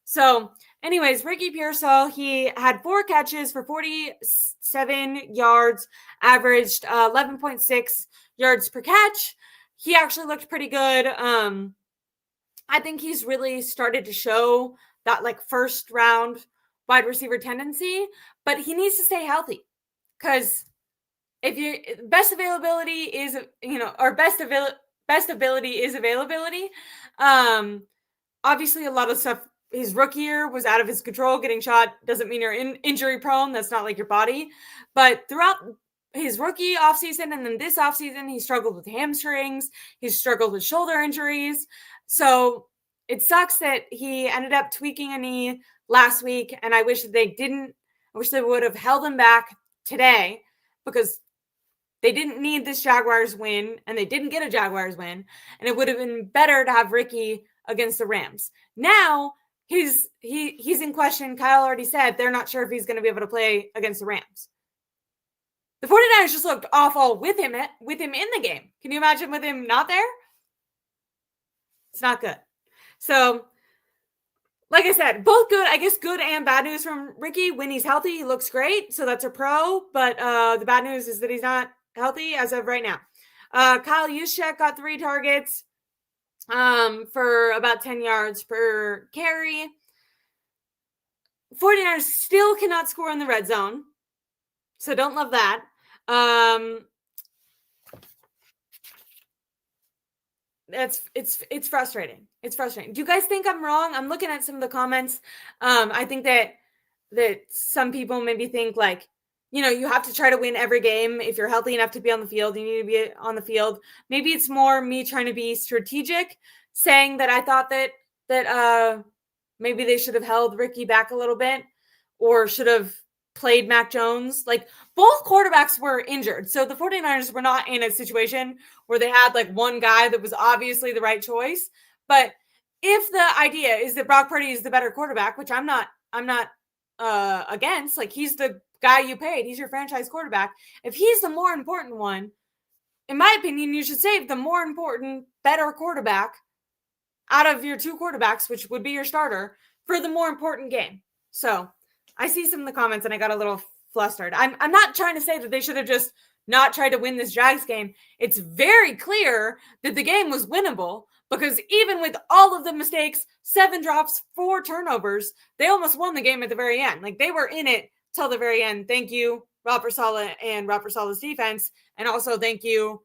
So anyways, Ricky Pearsall, he had 4 catches for 47 yards, averaged 11.6 yards per catch. He actually looked pretty good. I think he's really started to show that like first round wide receiver tendency, but he needs to stay healthy because if you best availability is, or best ability is availability. Obviously a lot of stuff his rookie year was out of his control. Getting shot doesn't mean you're injury prone. That's not like your body. But throughout his rookie offseason and then this offseason, he struggled with hamstrings. He struggled with shoulder injuries. So it sucks that he ended up tweaking a knee last week. And I wish they didn't. I wish they would have held him back today because they didn't need this Jaguars win and they didn't get a Jaguars win. And it would have been better to have Ricky against the Rams. Now, he's in question. Kyle already said they're not sure if he's going to be able to play against the Rams. The 49ers just looked awful with him in the game. Can you imagine with him not there? It's not good. So, like I said, both good, I guess good and bad news from Ricky. When he's healthy, he looks great. So that's a pro. But the bad news is that he's not healthy as of right now. Kyle Juszczyk got 3 targets. For about 10 yards per carry. 49ers still cannot score in the red zone. So don't love that. It's frustrating. It's frustrating. Do you guys think I'm wrong? I'm looking at some of the comments. I think that some people maybe think like, you have to try to win every game. If you're healthy enough to be on the field, you need to be on the field. Maybe it's more me trying to be strategic, saying that I thought that maybe they should have held Ricky back a little bit or should have played Mac Jones. Like, both quarterbacks were injured. So the 49ers were not in a situation where they had like one guy that was obviously the right choice. But if the idea is that Brock Purdy is the better quarterback, which I'm not against, like, he's the guy you paid, he's your franchise quarterback. If he's the more important one, in my opinion, you should save the more important, better quarterback out of your two quarterbacks, which would be your starter, for the more important game. So I see some of the comments and I got a little flustered. I'm not trying to say that they should have just not tried to win this Jags game. It's very clear that the game was winnable, because even with all of the mistakes, 7 drops, 4 turnovers, they almost won the game at the very end. Like, they were in it till the very end. Thank you, Robert Saleh and Robert Saleh's defense. And also thank you,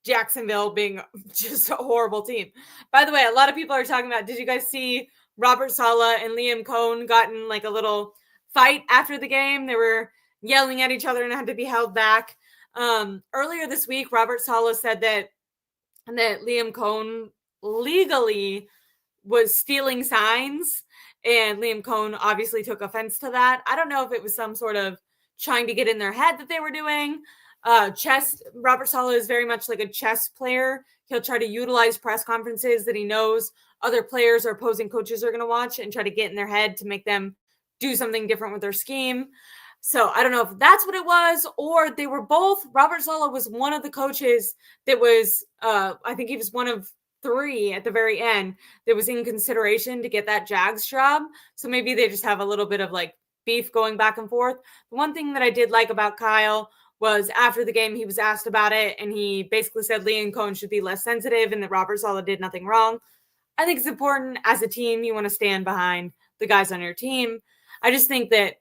Jacksonville, being just a horrible team. By the way, a lot of people are talking about, did you guys see Robert Saleh and Liam Cohn got in like a little fight after the game? They were yelling at each other and had to be held back. Earlier this week, Robert Saleh said that Liam Cohn legally was stealing signs, and Liam Cohn obviously took offense to that. I don't know if it was some sort of trying to get in their head that they were doing. Robert Saleh is very much like a chess player. He'll try to utilize press conferences that he knows other players or opposing coaches are going to watch and try to get in their head to make them do something different with their scheme. So I don't know if that's what it was, or they were both. Robert Saleh was one of the coaches that was, I think he was one of 3 at the very end that was in consideration to get that Jags job. So maybe they just have a little bit of like beef going back and forth. The one thing that I did like about Kyle was after the game, he was asked about it, and he basically said Liam Cohn should be less sensitive and that Robert Saleh did nothing wrong. I think it's important as a team, you want to stand behind the guys on your team. I just think that,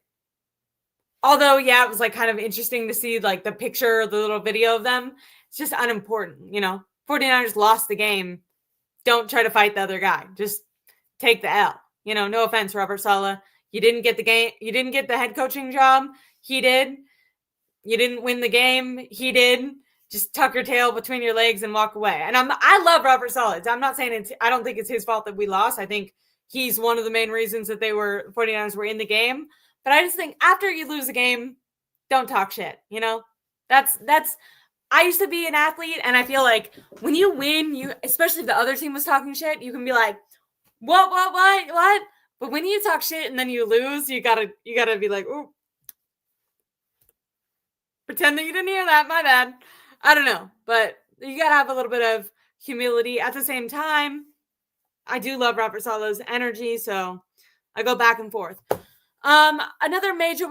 although, yeah, it was like kind of interesting to see like the picture, the little video of them, it's just unimportant. 49ers lost the game. Don't try to fight the other guy. Just take the L. No offense, Robert Saleh. You didn't get the game. You didn't get the head coaching job. He did. You didn't win the game. He did. Just tuck your tail between your legs and walk away. And I love Robert Saleh. I'm not saying I don't think it's his fault that we lost. I think he's one of the main reasons that 49ers were in the game. But I just think after you lose a game, don't talk shit. That's I used to be an athlete, and I feel like when you win, especially if the other team was talking shit, you can be like, what? But when you talk shit and then you lose, you gotta be like, ooh, pretend that you didn't hear that. My bad. I don't know, but you gotta have a little bit of humility. At the same time, I do love Robert Saleh's energy, so I go back and forth. Another major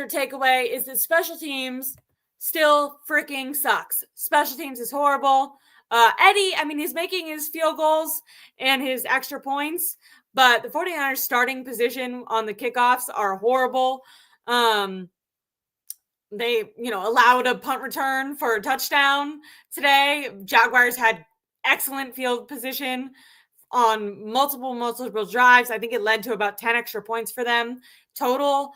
takeaway is that special teams still freaking sucks. Special teams is horrible. Eddie, he's making his field goals and his extra points, but the 49ers starting position on the kickoffs are horrible. They, allowed a punt return for a touchdown today. Jaguars had excellent field position on multiple drives. I think it led to about 10 extra points for them total.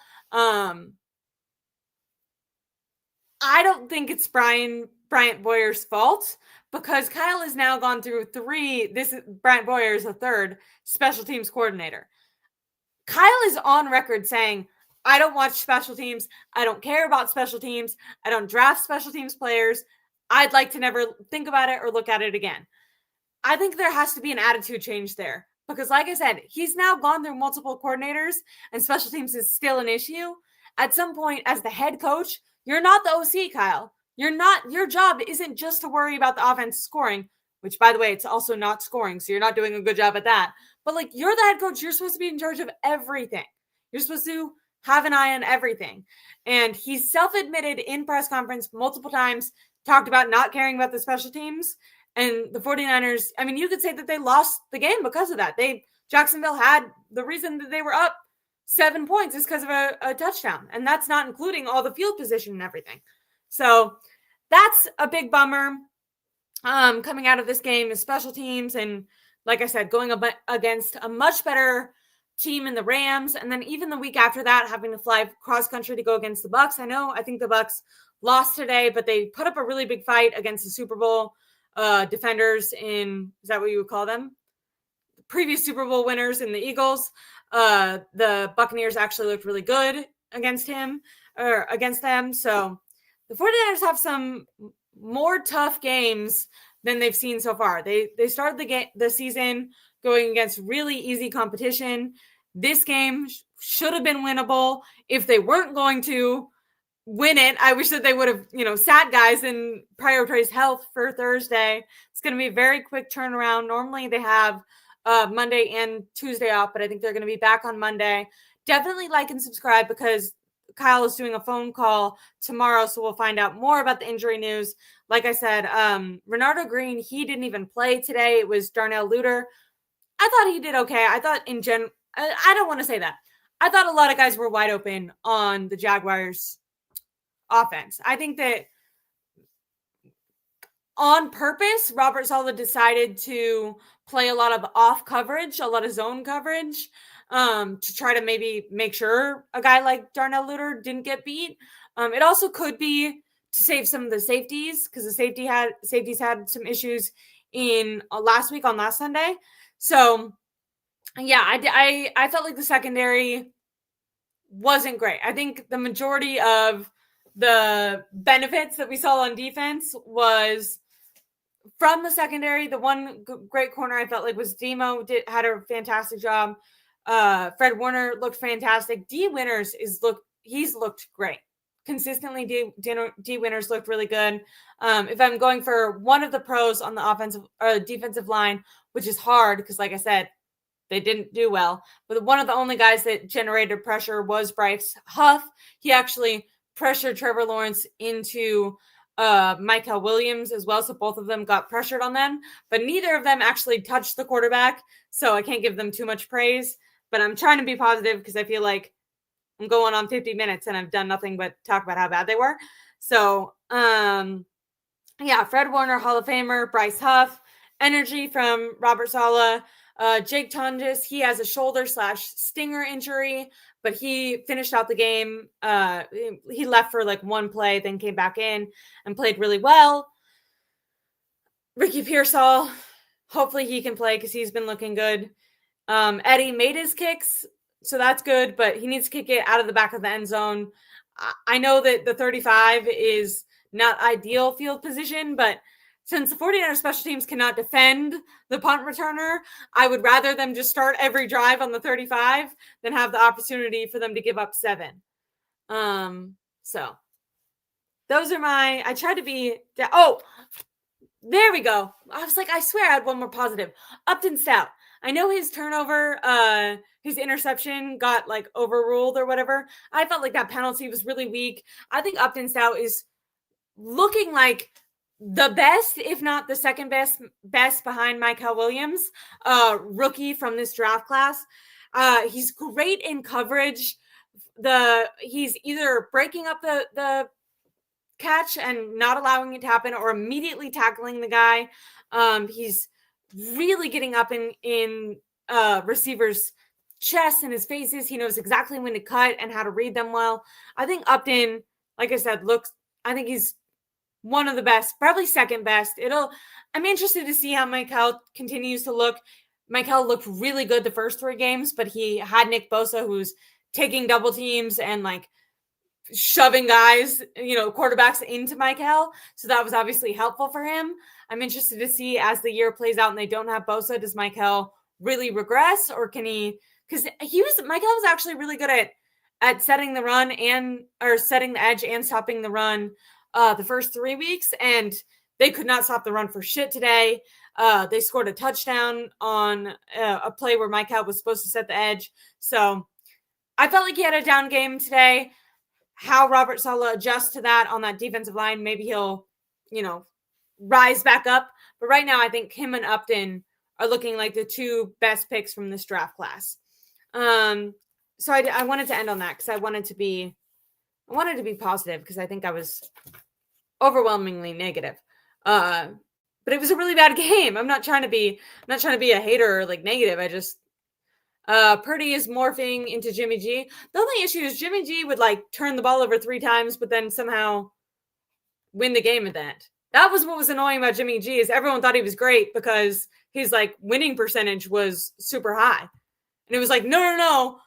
I don't think it's Bryant Boyer's fault, because Kyle has now gone through 3. Bryant Boyer is the 3rd special teams coordinator. Kyle is on record saying, I don't watch special teams. I don't care about special teams. I don't draft special teams players. I'd like to never think about it or look at it again. I think there has to be an attitude change there, because like I said, he's now gone through multiple coordinators and special teams is still an issue. At some point, as the head coach, you're not the OC, Kyle. Your job isn't just to worry about the offense scoring, which, by the way, it's also not scoring, so you're not doing a good job at that. But like, you're the head coach. You're supposed to be in charge of everything. You're supposed to have an eye on everything. And he self-admitted in press conference multiple times, talked about not caring about the special teams. And the 49ers, you could say that they lost the game because of that. Jacksonville had the reason that they were up 7 points is because of a touchdown. And that's not including all the field position and everything. So that's a big bummer coming out of this game is special teams. And like I said, going against a much better team in the Rams. And then even the week after that, having to fly cross country to go against the Bucs. I think the Bucs lost today, but they put up a really big fight against the Super Bowl defenders is that what you would call them? Previous Super Bowl winners in the Eagles. The Buccaneers actually looked really good against him or against them. So the 49ers have some more tough games than they've seen so far. They started the season going against really easy competition. This game should have been winnable. If they weren't going to win it, I wish that they would have, sat guys and prioritized health for Thursday. It's going to be a very quick turnaround. Normally they have Monday and Tuesday off, but I think they're going to be back on Monday. Definitely like and subscribe because Kyle is doing a phone call tomorrow, so we'll find out more about the injury news. Like I said, Renardo Green, he didn't even play today. It was Darnell Luter. I thought he did okay. I thought in general, I don't want to say that. I thought a lot of guys were wide open on the Jaguars offense. I think that on purpose, Robert Saleh decided to play a lot of off coverage, a lot of zone coverage, to try to maybe make sure a guy like Darnell Luter didn't get beat. It also could be to save some of the safeties because the safeties had some issues in last week on last Sunday. So yeah, I felt like the secondary wasn't great. I think the majority of the benefits that we saw on defense was from the secondary. The one great corner I felt like was Demo had a fantastic job. Fred Warner looked fantastic. D Winters he's looked great. Consistently, D Winters looked really good. If I'm going for one of the pros on the offensive or defensive line, which is hard because, like I said, they didn't do well. But one of the only guys that generated pressure was Bryce Huff. He actually pressured Trevor Lawrence into Michael Williams as well. So both of them got pressured on them, but neither of them actually touched the quarterback. So I can't give them too much praise, but I'm trying to be positive because I feel like I'm going on 50 minutes and I've done nothing but talk about how bad they were. So, yeah, Fred Warner, Hall of Famer, Bryce Huff, energy from Robert Saleh. Jake Tonjes, he has a shoulder/stinger injury, but he finished out the game. He left for like one play, then came back in and played really well. Ricky Pearsall, hopefully he can play because he's been looking good. Eddie made his kicks, so that's good, but he needs to kick it out of the back of the end zone. I know that the 35 is not ideal field position, but since the 49ers special teams cannot defend the punt returner, I would rather them just start every drive on the 35 than have the opportunity for them to give up 7. So those are I tried to be, there we go. I was like, I swear I had one more positive. Upton Stout. I know his turnover, his interception got like overruled or whatever. I felt like that penalty was really weak. I think Upton Stout is looking like the best, if not the second best behind Michael Williams, rookie from this draft class. He's great in coverage. He's either breaking up the catch and not allowing it to happen or immediately tackling the guy. He's really getting up in receivers' chests and his faces. He knows exactly when to cut and how to read them well. I think Upton, like I said, I think he's one of the best, probably second best. I'm interested to see how Michael continues to look. Michael looked really good the first 3 games, but he had Nick Bosa, who's taking double teams and like shoving guys, quarterbacks into Michael. So that was obviously helpful for him. I'm interested to see as the year plays out and they don't have Bosa, does Michael really regress or can he, because Michael was actually really good at setting the run or setting the edge and stopping the run the first 3 weeks, and they could not stop the run for shit today. They scored a touchdown on a play where Michael was supposed to set the edge. So I felt like he had a down game today. How Robert Saleh adjusts to that on that defensive line, maybe he'll, rise back up. But right now, I think him and Upton are looking like the 2 best picks from this draft class. So I wanted to end on that because I wanted to be positive because I think I was overwhelmingly negative. But it was a really bad game. I'm not trying to be a hater or like negative. I just Purdy is morphing into Jimmy G. The only issue is Jimmy G would like turn the ball over 3 times, but then somehow win the game at that. That was what was annoying about Jimmy G is everyone thought he was great because his like winning percentage was super high. And it was like, no.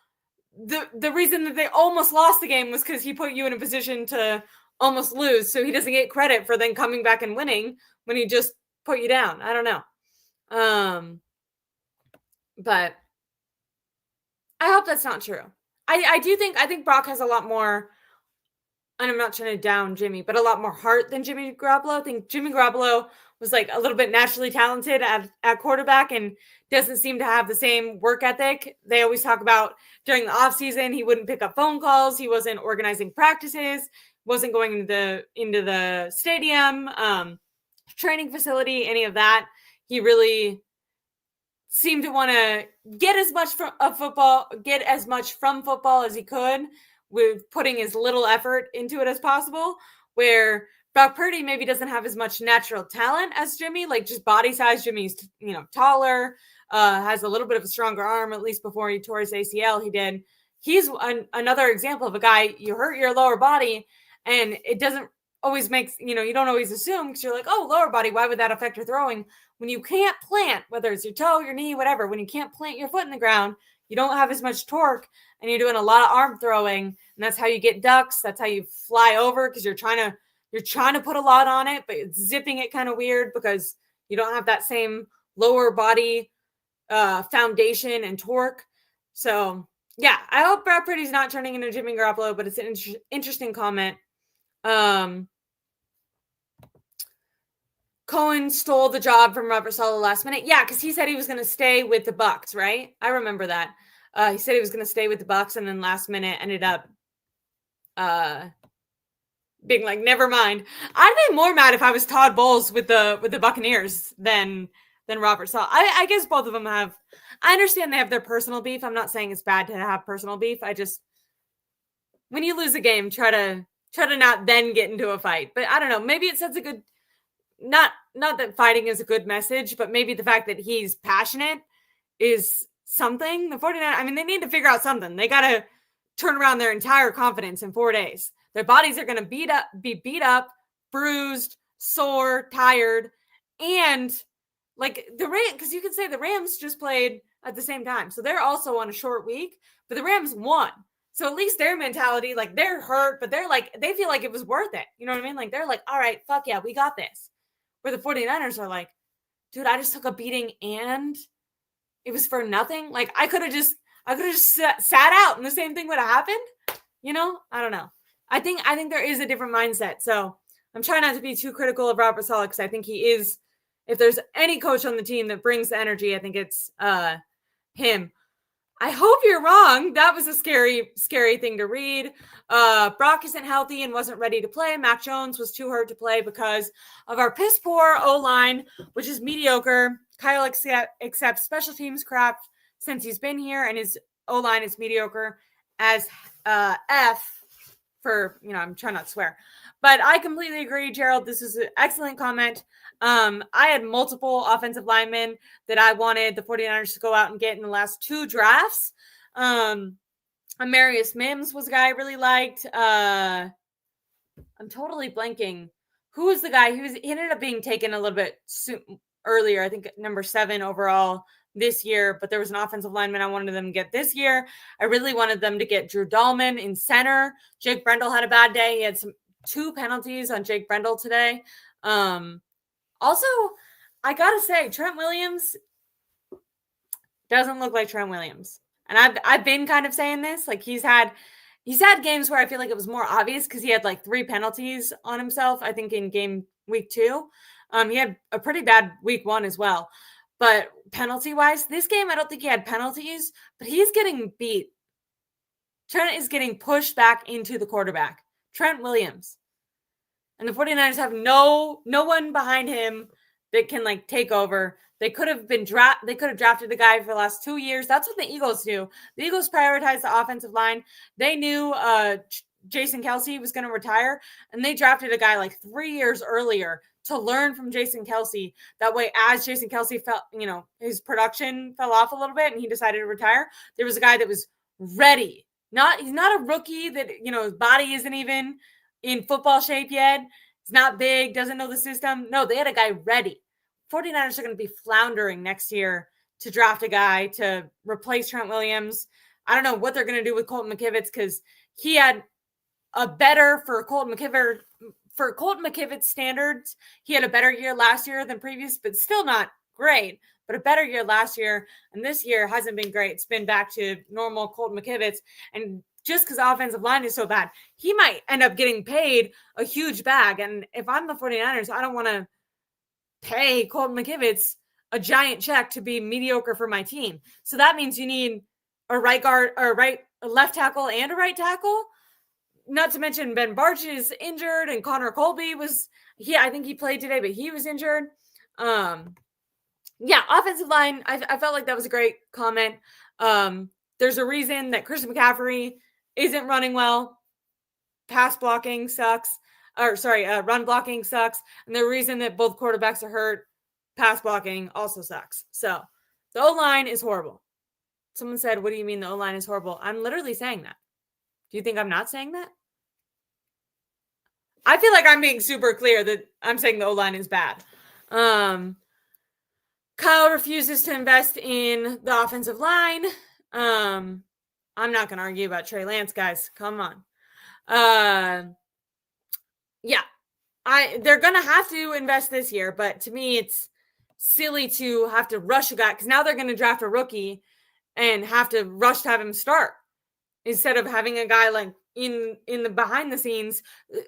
the reason that they almost lost the game was because he put you in a position to almost lose. So he doesn't get credit for then coming back and winning when he just put you down. I don't know. But I hope that's not true. I think Brock has a lot more, and I'm not trying to down Jimmy, but a lot more heart than Jimmy Garoppolo. I think Jimmy Garoppolo was like a little bit naturally talented at quarterback and doesn't seem to have the same work ethic. They always talk about during the offseason, he wouldn't pick up phone calls. He wasn't organizing practices, wasn't going into the stadium, training facility, any of that. He really seemed to want to get as much from football as he could, with putting as little effort into it as possible, where Brock Purdy maybe doesn't have as much natural talent as Jimmy, like just body size. Jimmy's, taller, has a little bit of a stronger arm, at least before he tore his ACL, he did. He's another example of a guy, you hurt your lower body, and it doesn't always make, you don't always assume, because you're like, oh, lower body, why would that affect your throwing? When you can't plant, whether it's your toe, your knee, whatever, when you can't plant your foot in the ground, you don't have as much torque, and you're doing a lot of arm throwing, and that's how you get ducks. That's how you fly over, because you're trying to put a lot on it, but it's zipping it kind of weird because you don't have that same lower body foundation and torque. So yeah, I hope Brock Purdy's not turning into Jimmy Garoppolo, but it's an interesting comment. Cohen stole the job from Robert Saleh last minute. Yeah, because he said he was going to stay with the Bucs, right? I remember that. He said he was going to stay with the Bucs, and then last minute ended up being like, never mind. I'd be more mad if I was Todd Bowles with the Buccaneers than Robert Saleh. I guess both of them have. I understand they have their personal beef. I'm not saying it's bad to have personal beef. I just, when you lose a game, try to not then get into a fight. But I don't know. Maybe it sets a good. Not that fighting is a good message, but maybe the fact that he's passionate is something. The 49ers, they need to figure out something. They got to turn around their entire confidence in 4 days. Their bodies are going to be beat up, bruised, sore, tired, and like the Rams, because you could say the Rams just played at the same time. So they're also on a short week, but the Rams won. So at least their mentality, like they're hurt, but they feel like it was worth it. You know what I mean? Like they're like, all right, fuck yeah, we got this. Where the 49ers are like, dude, I just took a beating and it was for nothing. Like I could have just sat out and the same thing would have happened. I don't know. I think there is a different mindset. So I'm trying not to be too critical of Robert Saleh, because I think he is, if there's any coach on the team that brings the energy, I think it's him. I hope you're wrong. That was a scary, scary thing to read. Brock isn't healthy and wasn't ready to play. Mac Jones was too hurt to play because of our piss poor O-line, which is mediocre. Kyle accepts special teams crap since he's been here, and his O-line is mediocre as F for, I'm trying not to swear. But I completely agree, Gerald. This is an excellent comment. I had multiple offensive linemen that I wanted the 49ers to go out and get in the last 2 drafts. Amarius Mims was a guy I really liked. I'm totally blanking. Who was the guy? He ended up being taken a little bit earlier, I think number 7 overall this year, but there was an offensive lineman I wanted them to get this year. I really wanted them to get Drew Dahlman in center. Jake Brendel had a bad day. He had 2 penalties on Jake Brendel today. Also, I gotta say, Trent Williams doesn't look like Trent Williams. And I've been kind of saying this. Like he's had games where I feel like it was more obvious because he had like 3 penalties on himself, I think in week 2. He had a pretty bad week 1 as well. But penalty-wise, this game, I don't think he had penalties, but he's getting beat. Trent is getting pushed back into the quarterback. Trent Williams. And the 49ers have no one behind him that can like take over. They could have drafted the guy for the last 2 years. That's what the Eagles do. The Eagles prioritize the offensive line. They knew Jason Kelce was going to retire, and they drafted a guy like 3 years earlier to learn from Jason Kelce. That way, as Jason Kelce felt, his production fell off a little bit and he decided to retire, there was a guy that was ready. He's not a rookie that, his body isn't even in football shape yet. He's not big, doesn't know the system. No, they had a guy ready. 49ers are going to be floundering next year to draft a guy to replace Trent Williams. I don't know what they're going to do with Colton McKivitz because he had a better for Colton McKivitz standards. He had a better year last year than previous, but still not great, but a better year last year. And this year hasn't been great. It's been back to normal Colton McKivitz. And just because the offensive line is so bad, he might end up getting paid a huge bag. And if I'm the 49ers, I don't want to pay Colton McKivitz a giant check to be mediocre for my team. So that means you need a right guard or a left tackle and a right tackle. Not to mention Ben Barch is injured and Connor Colby I think he played today, but he was injured. Yeah, offensive line. I felt like that was a great comment. There's a reason that Christian McCaffrey isn't running well. Pass blocking sucks. Run blocking sucks. And the reason that both quarterbacks are hurt, pass blocking also sucks. So the O-line is horrible. Someone said, what do you mean the O-line is horrible? I'm literally saying that. Do you think I'm not saying that? I feel like I'm being super clear that I'm saying the O-line is bad. Kyle refuses to invest in the offensive line. I'm not going to argue about Trey Lance, guys. Come on. Yeah, they're going to have to invest this year, but to me, it's silly to have to rush a guy because now they're going to draft a rookie and have to rush to have him start instead of having a guy like in the behind the scenes.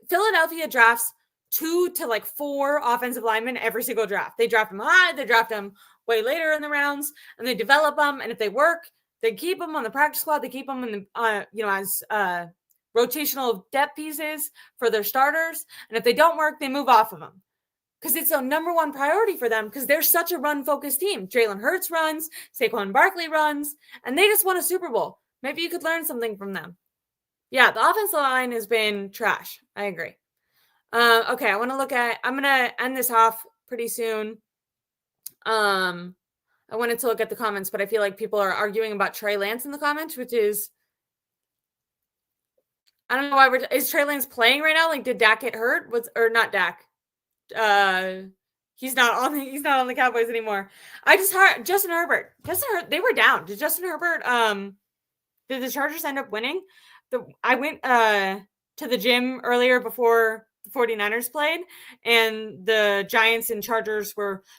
Philadelphia drafts 2 to 4 offensive linemen every single draft. They draft them high, they draft them way later in the rounds, and they develop them. And if they work, they keep them on the practice squad. They keep them in the as rotational depth pieces for their starters. And if they don't work, they move off of them because it's a number one priority for them because they're such a run-focused team. Jalen Hurts runs, Saquon Barkley runs, and they just won a Super Bowl. Maybe you could learn something from them. Yeah, the offensive line has been trash. I agree. Okay, I'm going to end this off pretty soon. I wanted to look at the comments, but I feel like people are arguing about Trey Lance in the comments, which is, I don't know why is Trey Lance playing right now? Like, did Dak get hurt? Or not Dak? He's not on the Cowboys anymore. I just heard Justin Herbert, they were down. Did Justin Herbert, did the Chargers end up winning? I went to the gym earlier before the 49ers played, and the Giants and Chargers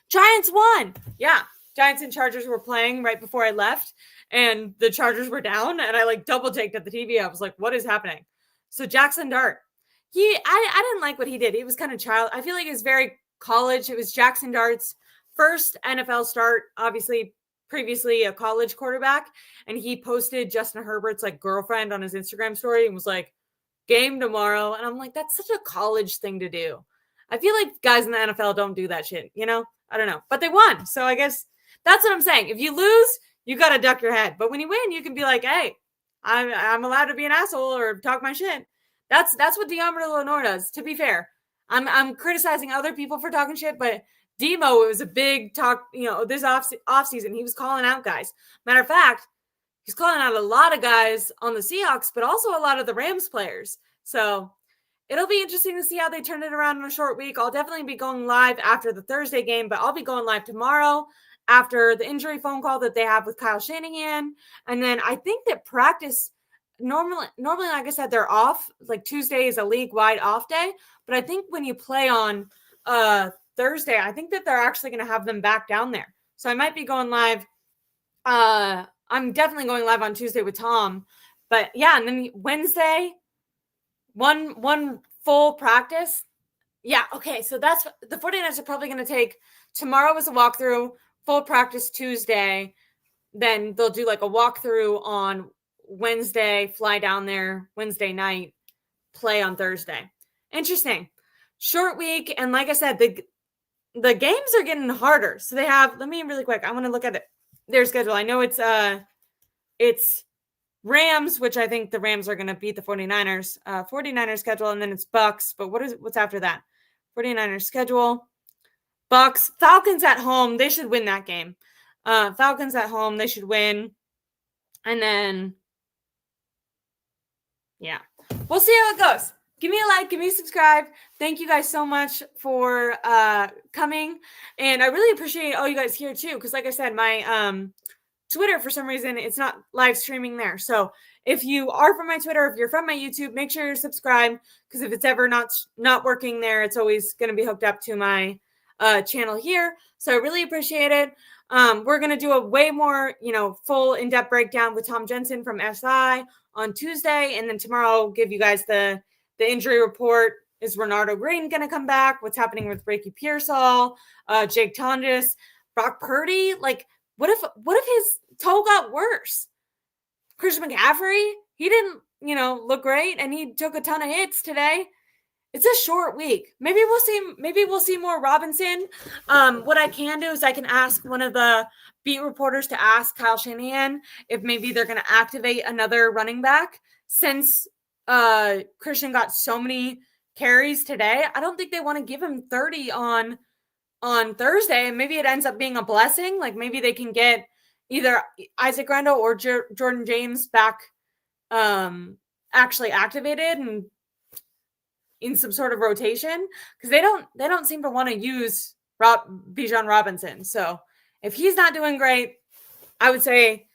Giants won. Yeah, Giants and Chargers were playing right before I left, and the Chargers were down, and I double taked at the TV. I was like, what is happening? So Jackson Dart, I didn't like what he did. He was kind of I feel like it was very college. It was Jackson Dart's first NFL start, obviously previously a college quarterback, and he posted Justin Herbert's girlfriend on his Instagram story and was like, game tomorrow. And I'm like, that's such a college thing to do. I feel like guys in the NFL don't do that shit, I don't know, but they won. So I guess that's what I'm saying. If you lose, you got to duck your head. But when you win, you can be like, hey, I'm allowed to be an asshole or talk my shit. That's what Deommodore Lenoir does, to be fair. I'm criticizing other people for talking shit, but Demo, it was a big talk, this offseason. He was calling out guys. Matter of fact, he's calling out a lot of guys on the Seahawks, but also a lot of the Rams players. So it'll be interesting to see how they turn it around in a short week. I'll definitely be going live after the Thursday game, but I'll be going live tomorrow after the injury phone call that they have with Kyle Shanahan. And then I think that practice normally, like I said, they're off. Tuesday is a league-wide off day. But I think when you play on Thursday, I think that they're actually going to have them back down there. So I might be going live. I'm definitely going live on Tuesday with Tom. But yeah, and then Wednesday, one full practice. Yeah, okay. So that's the 49ers are probably going to take tomorrow as a walkthrough, full practice Tuesday. Then they'll do a walkthrough on Wednesday, fly down there Wednesday night, play on Thursday. Interesting. Short week. And like I said, the games are getting harder. So they have, let me really quick, I want to look at their schedule. I know it's Rams, which I think the Rams are going to beat the 49ers. 49ers schedule, and then it's Bucks. But what's after that? 49ers schedule. Bucks. Falcons at home. They should win that game. Falcons at home. They should win. And then, yeah. We'll see how it goes. Give me a like. Give me a subscribe. Thank you guys so much for coming. And I really appreciate all you guys here, too. Because like I said, my Twitter, for some reason, it's not live streaming there. So if you are from my Twitter, if you're from my YouTube, make sure you're subscribed, because if it's ever not working there, it's always going to be hooked up to my channel here. So I really appreciate it. We're going to do a way more, full in-depth breakdown with Tom Jensen from SI on Tuesday. And then tomorrow I'll give you guys the injury report. Is Renardo Green going to come back? What's happening with Ricky Pearsall, Jake Tonjes, Brock Purdy? Like, what if his toe got worse? Christian McCaffrey, he didn't, look great, and he took a ton of hits today. It's a short week. Maybe we'll see more Robinson. What I can do is I can ask one of the beat reporters to ask Kyle Shanahan if maybe they're going to activate another running back, since Christian got so many carries today. I don't think they want to give him 30 on Thursday, and maybe it ends up being a blessing. Like, maybe they can get either Isaac Randall or Jordan James back actually activated and in some sort of rotation, because they don't seem to want to use Bijan Robinson. So if he's not doing great, I would say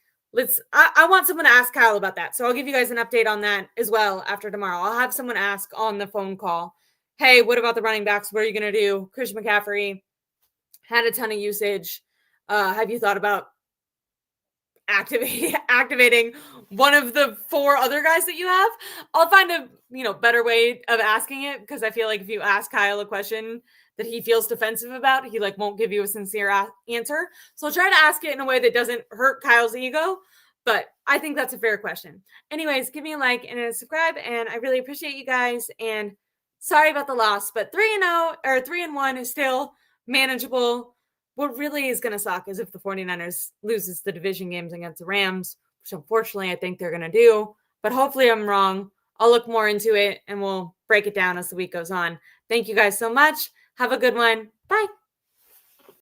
I want someone to ask Kyle about that. So I'll give you guys an update on that as well after tomorrow. I'll have someone ask on the phone call, hey, what about the running backs? What are you going to do? Christian McCaffrey had a ton of usage. Have you thought about activating one of the 4 other guys that you have? I'll find a better way of asking it, because I feel like if you ask Kyle a question that he feels defensive about, he won't give you a sincere answer. So I'll try to ask it in a way that doesn't hurt Kyle's ego, but I think that's a fair question. Anyways, give me a like and a subscribe, and I really appreciate you guys. And sorry about the loss, but 3-0 or 3-1 is still manageable. What really is going to suck is if the 49ers loses the division games against the Rams, which unfortunately I think they're going to do. But hopefully I'm wrong. I'll look more into it, and we'll break it down as the week goes on. Thank you guys so much. Have a good one. Bye.